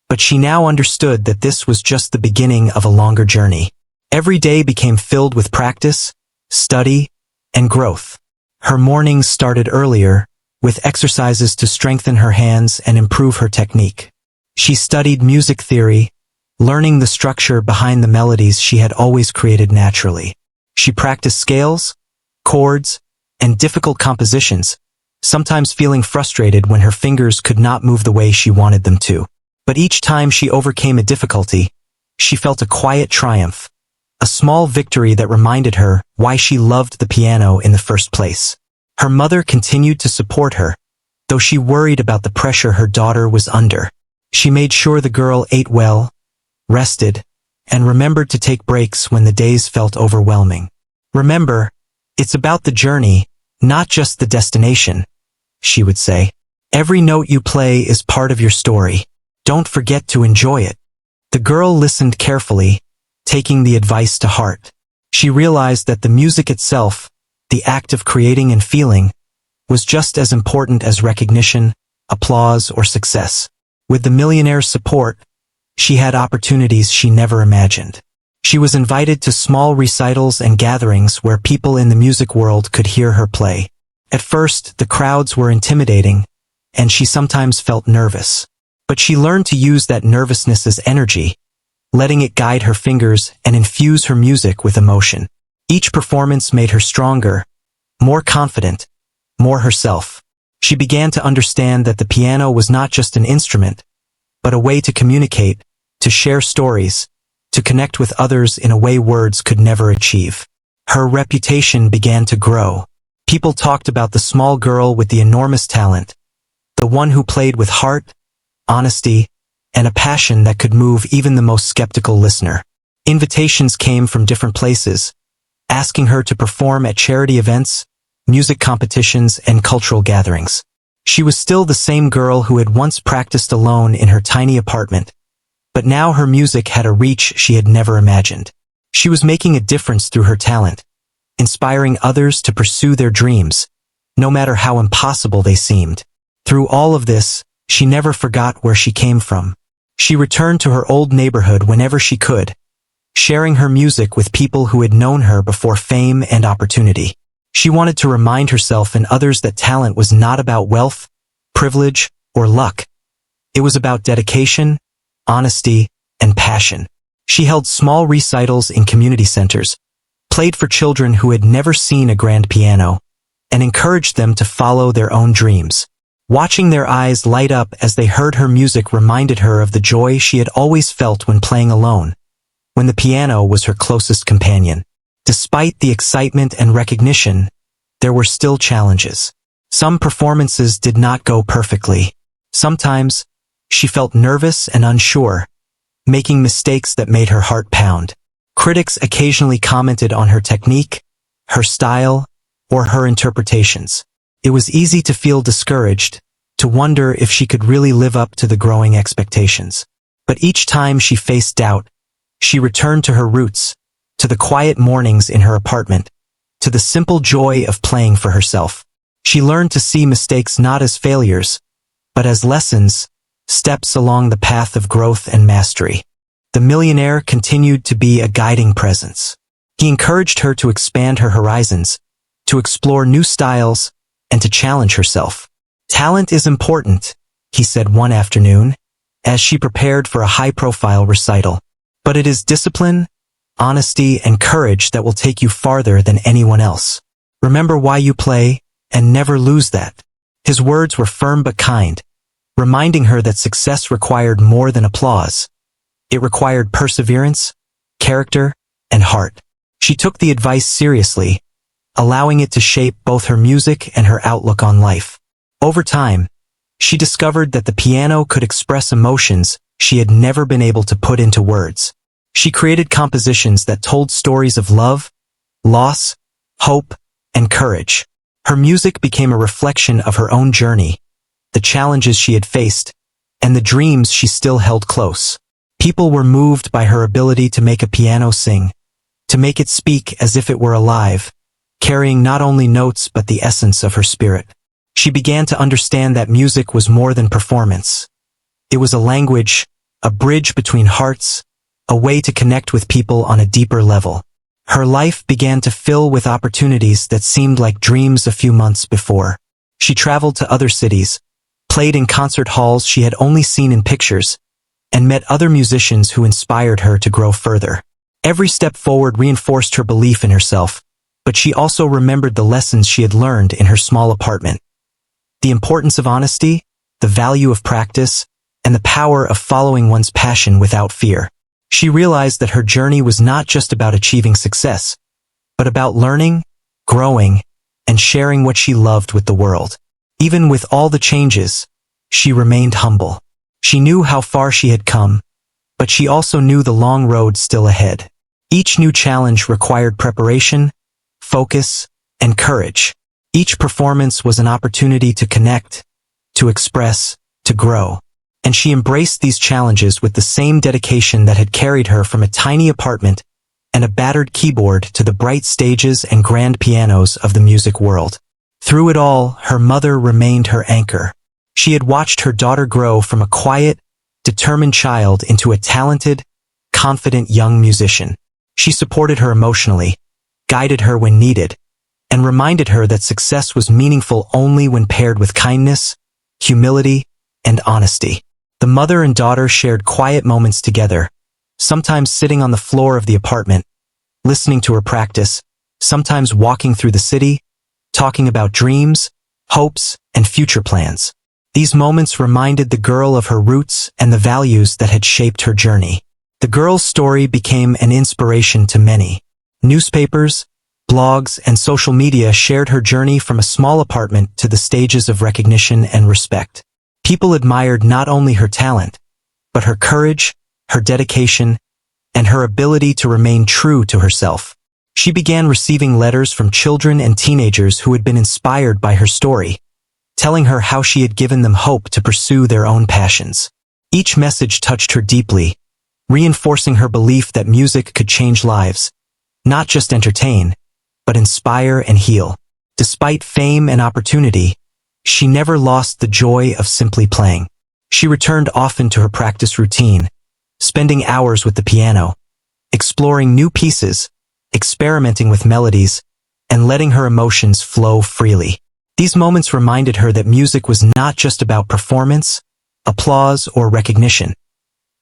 but she now understood that this was just the beginning of a longer journey. Every day became filled with practice, study, and growth. Her mornings started earlier, with exercises to strengthen her hands and improve her technique. She studied music theory, learning the structure behind the melodies she had always created naturally. She practiced scales, chords, and difficult compositions, sometimes feeling frustrated when her fingers could not move the way she wanted them to. But each time she overcame a difficulty, she felt a quiet triumph, a small victory that reminded her why she loved the piano in the first place. Her mother continued to support her, though she worried about the pressure her daughter was under. She made sure the girl ate well, rested, and remembered to take breaks when the days felt overwhelming. "Remember, it's about the journey, not just the destination," she would say. "Every note you play is part of your story. Don't forget to enjoy it." The girl listened carefully, taking the advice to heart. She realized that the music itself, the act of creating and feeling, was just as important as recognition, applause, or success. With the millionaire's support, she had opportunities she never imagined. She was invited to small recitals and gatherings where people in the music world could hear her play. At first, the crowds were intimidating, and she sometimes felt nervous. But she learned to use that nervousness as energy, letting it guide her fingers and infuse her music with emotion. Each performance made her stronger, more confident, more herself. She began to understand that the piano was not just an instrument, but a way to communicate, to share stories, to connect with others in a way words could never achieve. Her reputation began to grow. People talked about the small girl with the enormous talent, the one who played with heart, honesty, and a passion that could move even the most skeptical listener. Invitations came from different places, asking her to perform at charity events, music competitions, and cultural gatherings. She was still the same girl who had once practiced alone in her tiny apartment, but now her music had a reach she had never imagined. She was making a difference through her talent, inspiring others to pursue their dreams, no matter how impossible they seemed. Through all of this, she never forgot where she came from. She returned to her old neighborhood whenever she could, sharing her music with people who had known her before fame and opportunity. She wanted to remind herself and others that talent was not about wealth, privilege, or luck. It was about dedication, honesty, and passion. She held small recitals in community centers, played for children who had never seen a grand piano, and encouraged them to follow their own dreams. Watching their eyes light up as they heard her music reminded her of the joy she had always felt when playing alone, when the piano was her closest companion. Despite the excitement and recognition, there were still challenges. Some performances did not go perfectly. Sometimes, she felt nervous and unsure, making mistakes that made her heart pound. Critics occasionally commented on her technique, her style, or her interpretations. It was easy to feel discouraged, to wonder if she could really live up to the growing expectations. But each time she faced doubt, she returned to her roots, to the quiet mornings in her apartment, to the simple joy of playing for herself. She learned to see mistakes not as failures, but as lessons, steps along the path of growth and mastery. The Millionaire continued to be a guiding presence. He encouraged her to expand her horizons, to explore new styles, and to challenge herself. "Talent is important," he said one afternoon, as she prepared for a high-profile recital. "But it is discipline, honesty, and courage that will take you farther than anyone else. Remember why you play, and never lose that." His words were firm but kind, reminding her that success required more than applause. It required perseverance, character, and heart. She took the advice seriously, allowing it to shape both her music and her outlook on life. Over time, she discovered that the piano could express emotions she had never been able to put into words. She created compositions that told stories of love, loss, hope, and courage. Her music became a reflection of her own journey, the challenges she had faced, and the dreams she still held close. People were moved by her ability to make a piano sing, to make it speak as if it were alive, carrying not only notes but the essence of her spirit. She began to understand that music was more than performance. It was a language, a bridge between hearts, a way to connect with people on a deeper level. Her life began to fill with opportunities that seemed like dreams a few months before. She traveled to other cities, played in concert halls she had only seen in pictures, and met other musicians who inspired her to grow further. Every step forward reinforced her belief in herself, but she also remembered the lessons she had learned in her small apartment. The importance of honesty, the value of practice, and the power of following one's passion without fear. She realized that her journey was not just about achieving success, but about learning, growing, and sharing what she loved with the world. Even with all the changes, she remained humble. She knew how far she had come, but she also knew the long road still ahead. Each new challenge required preparation, focus, and courage. Each performance was an opportunity to connect, to express, to grow. And she embraced these challenges with the same dedication that had carried her from a tiny apartment and a battered keyboard to the bright stages and grand pianos of the music world. Through it all, her mother remained her anchor. She had watched her daughter grow from a quiet, determined child into a talented, confident young musician. She supported her emotionally, guided her when needed, and reminded her that success was meaningful only when paired with kindness, humility, and honesty. The mother and daughter shared quiet moments together, sometimes sitting on the floor of the apartment, listening to her practice, sometimes walking through the city, talking about dreams, hopes, and future plans. These moments reminded the girl of her roots and the values that had shaped her journey. The girl's story became an inspiration to many. Newspapers, blogs, and social media shared her journey from a small apartment to the stages of recognition and respect. People admired not only her talent, but her courage, her dedication, and her ability to remain true to herself. She began receiving letters from children and teenagers who had been inspired by her story, telling her how she had given them hope to pursue their own passions. Each message touched her deeply, reinforcing her belief that music could change lives, not just entertain, but inspire and heal. Despite fame and opportunity, she never lost the joy of simply playing. She returned often to her practice routine, spending hours with the piano, exploring new pieces, experimenting with melodies, and letting her emotions flow freely. These moments reminded her that music was not just about performance, applause, or recognition.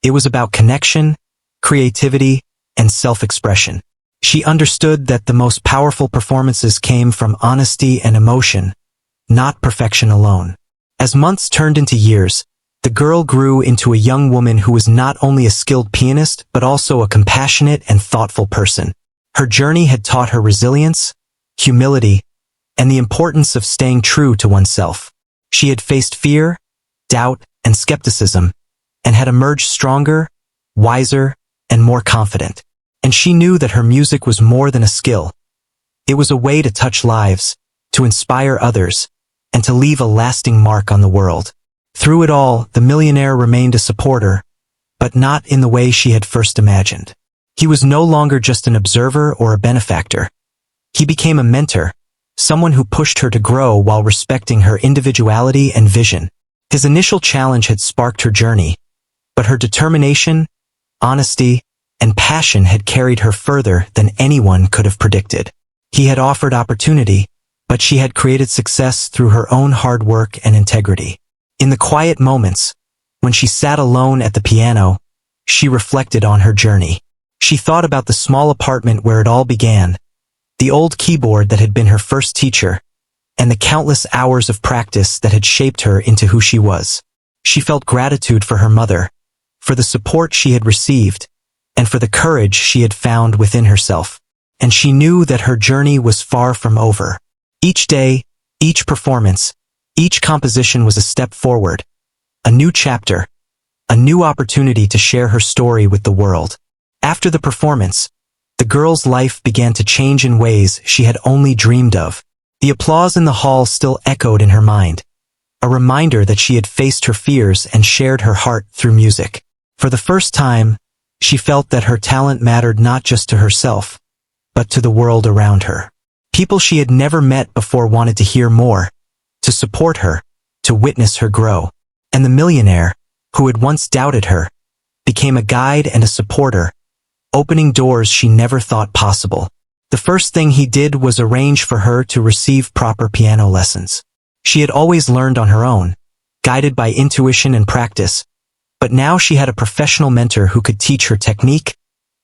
It was about connection, creativity, and self-expression. She understood that the most powerful performances came from honesty and emotion, not perfection alone. As months turned into years, the girl grew into a young woman who was not only a skilled pianist but also a compassionate and thoughtful person. Her journey had taught her resilience, humility, and the importance of staying true to oneself. She had faced fear, doubt, and skepticism, and had emerged stronger, wiser, and more confident. And she knew that her music was more than a skill. It was a way to touch lives, to inspire others, and to leave a lasting mark on the world. Through it all, the millionaire remained a supporter, but not in the way she had first imagined. He was no longer just an observer or a benefactor. He became a mentor, someone who pushed her to grow while respecting her individuality and vision. His initial challenge had sparked her journey, but her determination, honesty, and passion had carried her further than anyone could have predicted. He had offered opportunity, but she had created success through her own hard work and integrity. In the quiet moments, when she sat alone at the piano, she reflected on her journey. She thought about the small apartment where it all began, the old keyboard that had been her first teacher, and the countless hours of practice that had shaped her into who she was. She felt gratitude for her mother, for the support she had received, and for the courage she had found within herself. And she knew that her journey was far from over. Each day, each performance, each composition was a step forward, a new chapter, a new opportunity to share her story with the world. After the performance, the girl's life began to change in ways she had only dreamed of. The applause in the hall still echoed in her mind, a reminder that she had faced her fears and shared her heart through music. For the first time, she felt that her talent mattered not just to herself, but to the world around her. People she had never met before wanted to hear more, to support her, to witness her grow. And the millionaire, who had once doubted her, became a guide and a supporter, opening doors she never thought possible. The first thing he did was arrange for her to receive proper piano lessons. She had always learned on her own, guided by intuition and practice, but now she had a professional mentor who could teach her technique,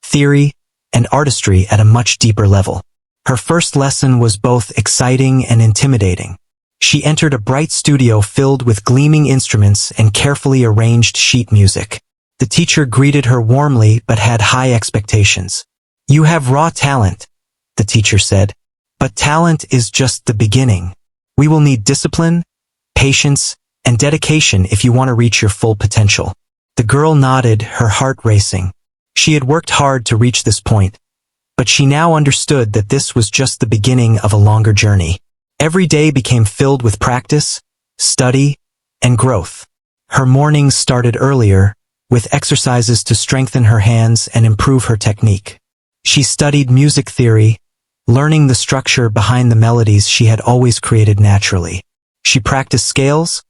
theory, and artistry at a much deeper level. Her first lesson was both exciting and intimidating. She entered a bright studio filled with gleaming instruments and carefully arranged sheet music. The teacher greeted her warmly but had high expectations. "You have raw talent," the teacher said, "but talent is just the beginning. We will need discipline, patience, and dedication if you want to reach your full potential." The girl nodded, her heart racing. She had worked hard to reach this point, but she now understood that this was just the beginning of a longer journey. Every day became filled with practice, study, and growth. Her mornings started earlier, with exercises to strengthen her hands and improve her technique. She studied music theory, learning the structure behind the melodies she had always created naturally. She practiced scales,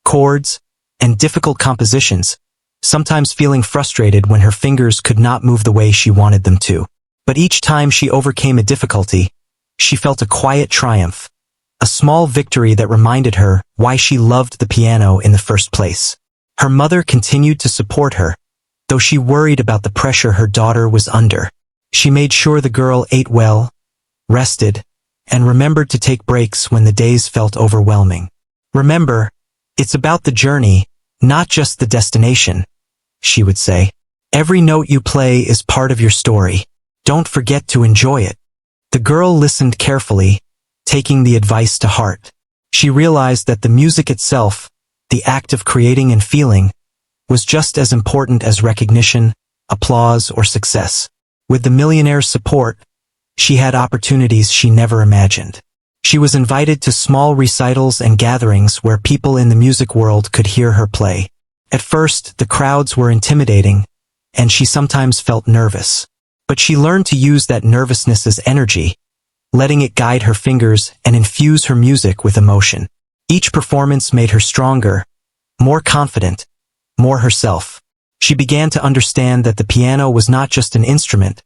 chords, and difficult compositions, sometimes feeling frustrated when her fingers could not move the way she wanted them to. But each time she overcame a difficulty, she felt a quiet triumph, a small victory that reminded her why she loved the piano in the first place. Her mother continued to support her, though she worried about the pressure her daughter was under. She made sure the girl ate well, rested, and remembered to take breaks when the days felt overwhelming. "Remember, it's about the journey, not just the destination," she would say. "Every note you play is part of your story. Don't forget to enjoy it." The girl listened carefully, taking the advice to heart. She realized that the music itself, the act of creating and feeling, was just as important as recognition, applause, or success. With the Millionaire's support, she had opportunities she never imagined. She was invited to small recitals and gatherings where people in the music world could hear her play. At first, the crowds were intimidating, and she sometimes felt nervous. But she learned to use that nervousness as energy, letting it guide her fingers and infuse her music with emotion. Each performance made her stronger, more confident, more herself. She began to understand that the piano was not just an instrument,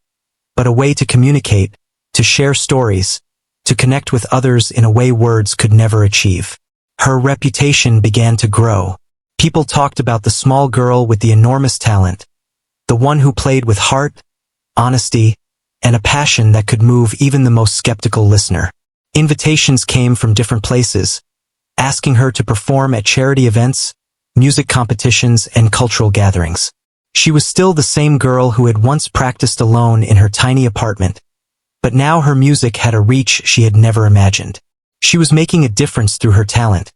but a way to communicate, to share stories, to connect with others in a way words could never achieve. Her reputation began to grow. People talked about the small girl with the enormous talent, the one who played with heart, honesty, and a passion that could move even the most skeptical listener. Invitations came from different places, asking her to perform at charity events, music competitions, and cultural gatherings. She was still the same girl who had once practiced alone in her tiny apartment, but now her music had a reach she had never imagined. She was making a difference through her talent,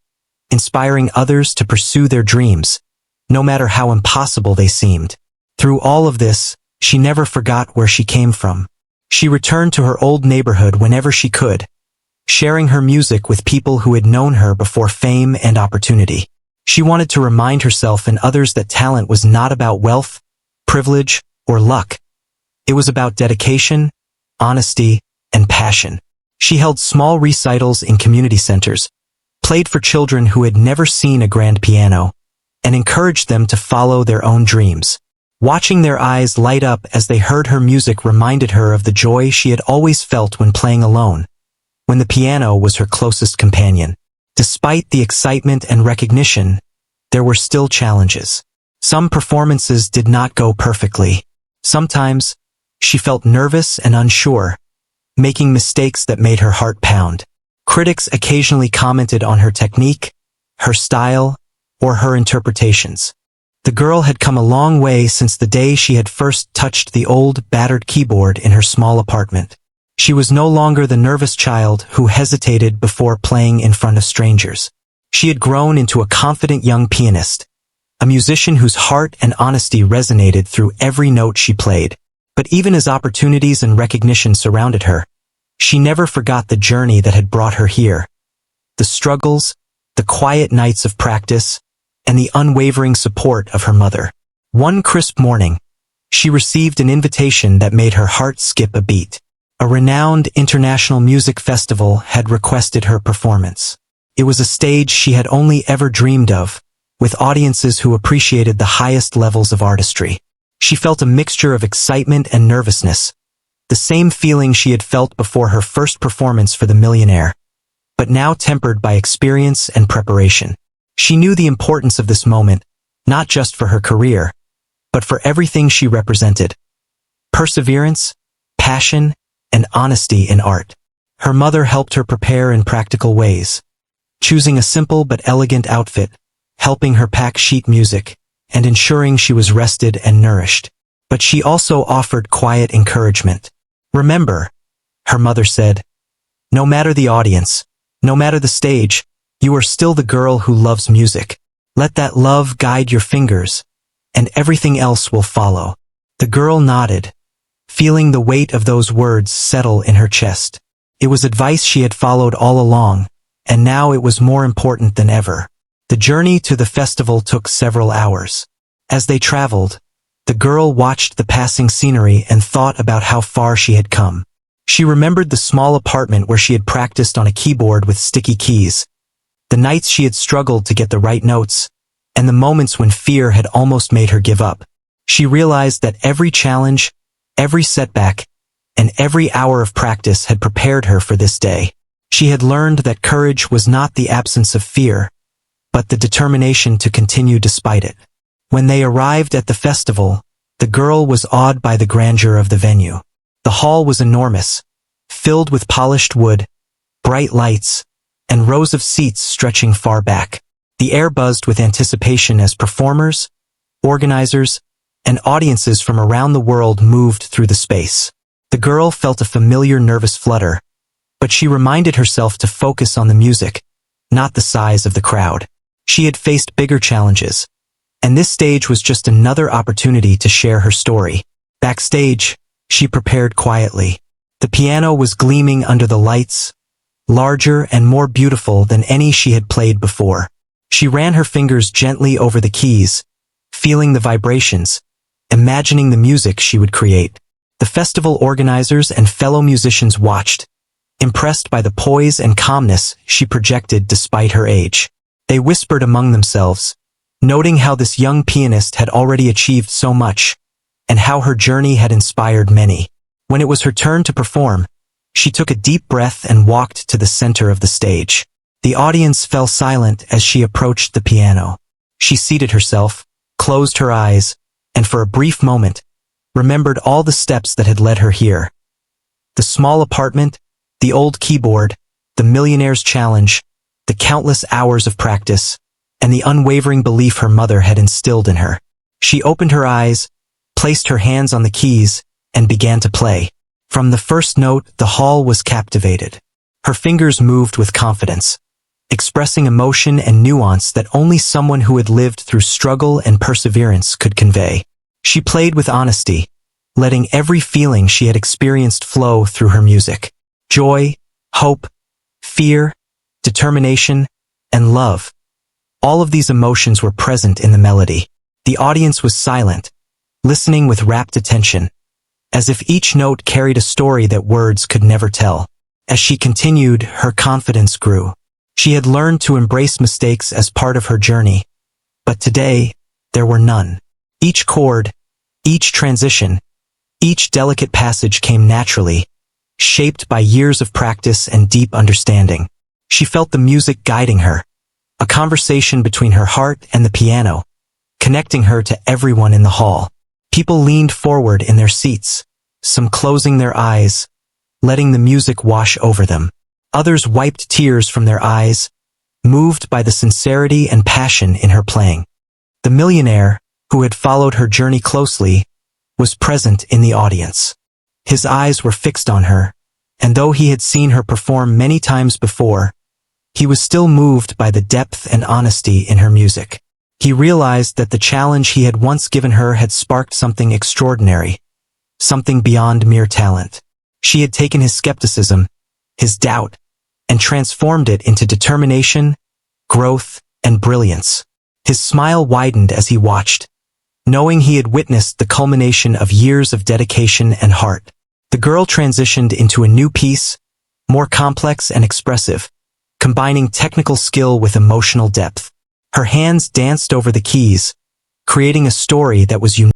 inspiring others to pursue their dreams, no matter how impossible they seemed. Through all of this, she never forgot where she came from. She returned to her old neighborhood whenever she could, sharing her music with people who had known her before fame and opportunity. She wanted to remind herself and others that talent was not about wealth, privilege, or luck. It was about dedication, honesty, and passion. She held small recitals in community centers, played for children who had never seen a grand piano, and encouraged them to follow their own dreams. Watching their eyes light up as they heard her music reminded her of the joy she had always felt when playing alone, when the piano was her closest companion. Despite the excitement and recognition, there were still challenges. Some performances did not go perfectly. Sometimes, she felt nervous and unsure, making mistakes that made her heart pound. Critics occasionally commented on her technique, her style, or her interpretations. The girl had come a long way since the day she had first touched the old, battered keyboard in her small apartment. She was no longer the nervous child who hesitated before playing in front of strangers. She had grown into a confident young pianist, a musician whose heart and honesty resonated through every note she played. But even as opportunities and recognition surrounded her, she never forgot the journey that had brought her here. The struggles, the quiet nights of practice, and the unwavering support of her mother. One crisp morning, she received an invitation that made her heart skip a beat. A renowned international music festival had requested her performance. It was a stage she had only ever dreamed of, with audiences who appreciated the highest levels of artistry. She felt a mixture of excitement and nervousness, the same feeling she had felt before her first performance for the Millionaire, but now tempered by experience and preparation. She knew the importance of this moment, not just for her career, but for everything she represented: perseverance, passion, and honesty in art. Her mother helped her prepare in practical ways, choosing a simple but elegant outfit, helping her pack sheet music, and ensuring she was rested and nourished. But she also offered quiet encouragement. "Remember," her mother said, "no matter the audience, no matter the stage, you are still the girl who loves music. Let that love guide your fingers, and everything else will follow." The girl nodded, feeling the weight of those words settle in her chest. It was advice she had followed all along, and now it was more important than ever. The journey to the festival took several hours. As they traveled, the girl watched the passing scenery and thought about how far she had come. She remembered the small apartment where she had practiced on a keyboard with sticky keys, the nights she had struggled to get the right notes, and the moments when fear had almost made her give up. She realized that every challenge, every setback, and every hour of practice had prepared her for this day. She had learned that courage was not the absence of fear, but the determination to continue despite it. When they arrived at the festival, the girl was awed by the grandeur of the venue. The hall was enormous, filled with polished wood, bright lights, and rows of seats stretching far back. The air buzzed with anticipation as performers, organizers, and audiences from around the world moved through the space. The girl felt a familiar nervous flutter, but she reminded herself to focus on the music, not the size of the crowd. She had faced bigger challenges, and this stage was just another opportunity to share her story. Backstage, she prepared quietly. The piano was gleaming under the lights, larger and more beautiful than any she had played before. She ran her fingers gently over the keys, feeling the vibrations, imagining the music she would create. The festival organizers and fellow musicians watched, impressed by the poise and calmness she projected despite her age. They whispered among themselves, noting how this young pianist had already achieved so much, and how her journey had inspired many. When it was her turn to perform, she took a deep breath and walked to the center of the stage. The audience fell silent as she approached the piano. She seated herself, closed her eyes, and for a brief moment, remembered all the steps that had led her here. The small apartment, the old keyboard, the Millionaire's challenge, the countless hours of practice, and the unwavering belief her mother had instilled in her. She opened her eyes, placed her hands on the keys, and began to play. From the first note, the hall was captivated. Her fingers moved with confidence, expressing emotion and nuance that only someone who had lived through struggle and perseverance could convey. She played with honesty, letting every feeling she had experienced flow through her music. Joy, hope, fear, determination, and love. All of these emotions were present in the melody. The audience was silent, listening with rapt attention, as if each note carried a story that words could never tell. As she continued, her confidence grew. She had learned to embrace mistakes as part of her journey, but today, there were none. Each chord, each transition, each delicate passage came naturally, shaped by years of practice and deep understanding. She felt the music guiding her, a conversation between her heart and the piano, connecting her to everyone in the hall. People leaned forward in their seats, some closing their eyes, letting the music wash over them. Others wiped tears from their eyes, moved by the sincerity and passion in her playing. The millionaire, who had followed her journey closely, was present in the audience. His eyes were fixed on her, and though he had seen her perform many times before, he was still moved by the depth and honesty in her music. He realized that the challenge he had once given her had sparked something extraordinary, something beyond mere talent. She had taken his skepticism, his doubt, and transformed it into determination, growth, and brilliance. His smile widened as he watched, knowing he had witnessed the culmination of years of dedication and heart. The girl transitioned into a new piece, more complex and expressive, combining technical skill with emotional depth. Her hands danced over the keys, creating a story that was unique.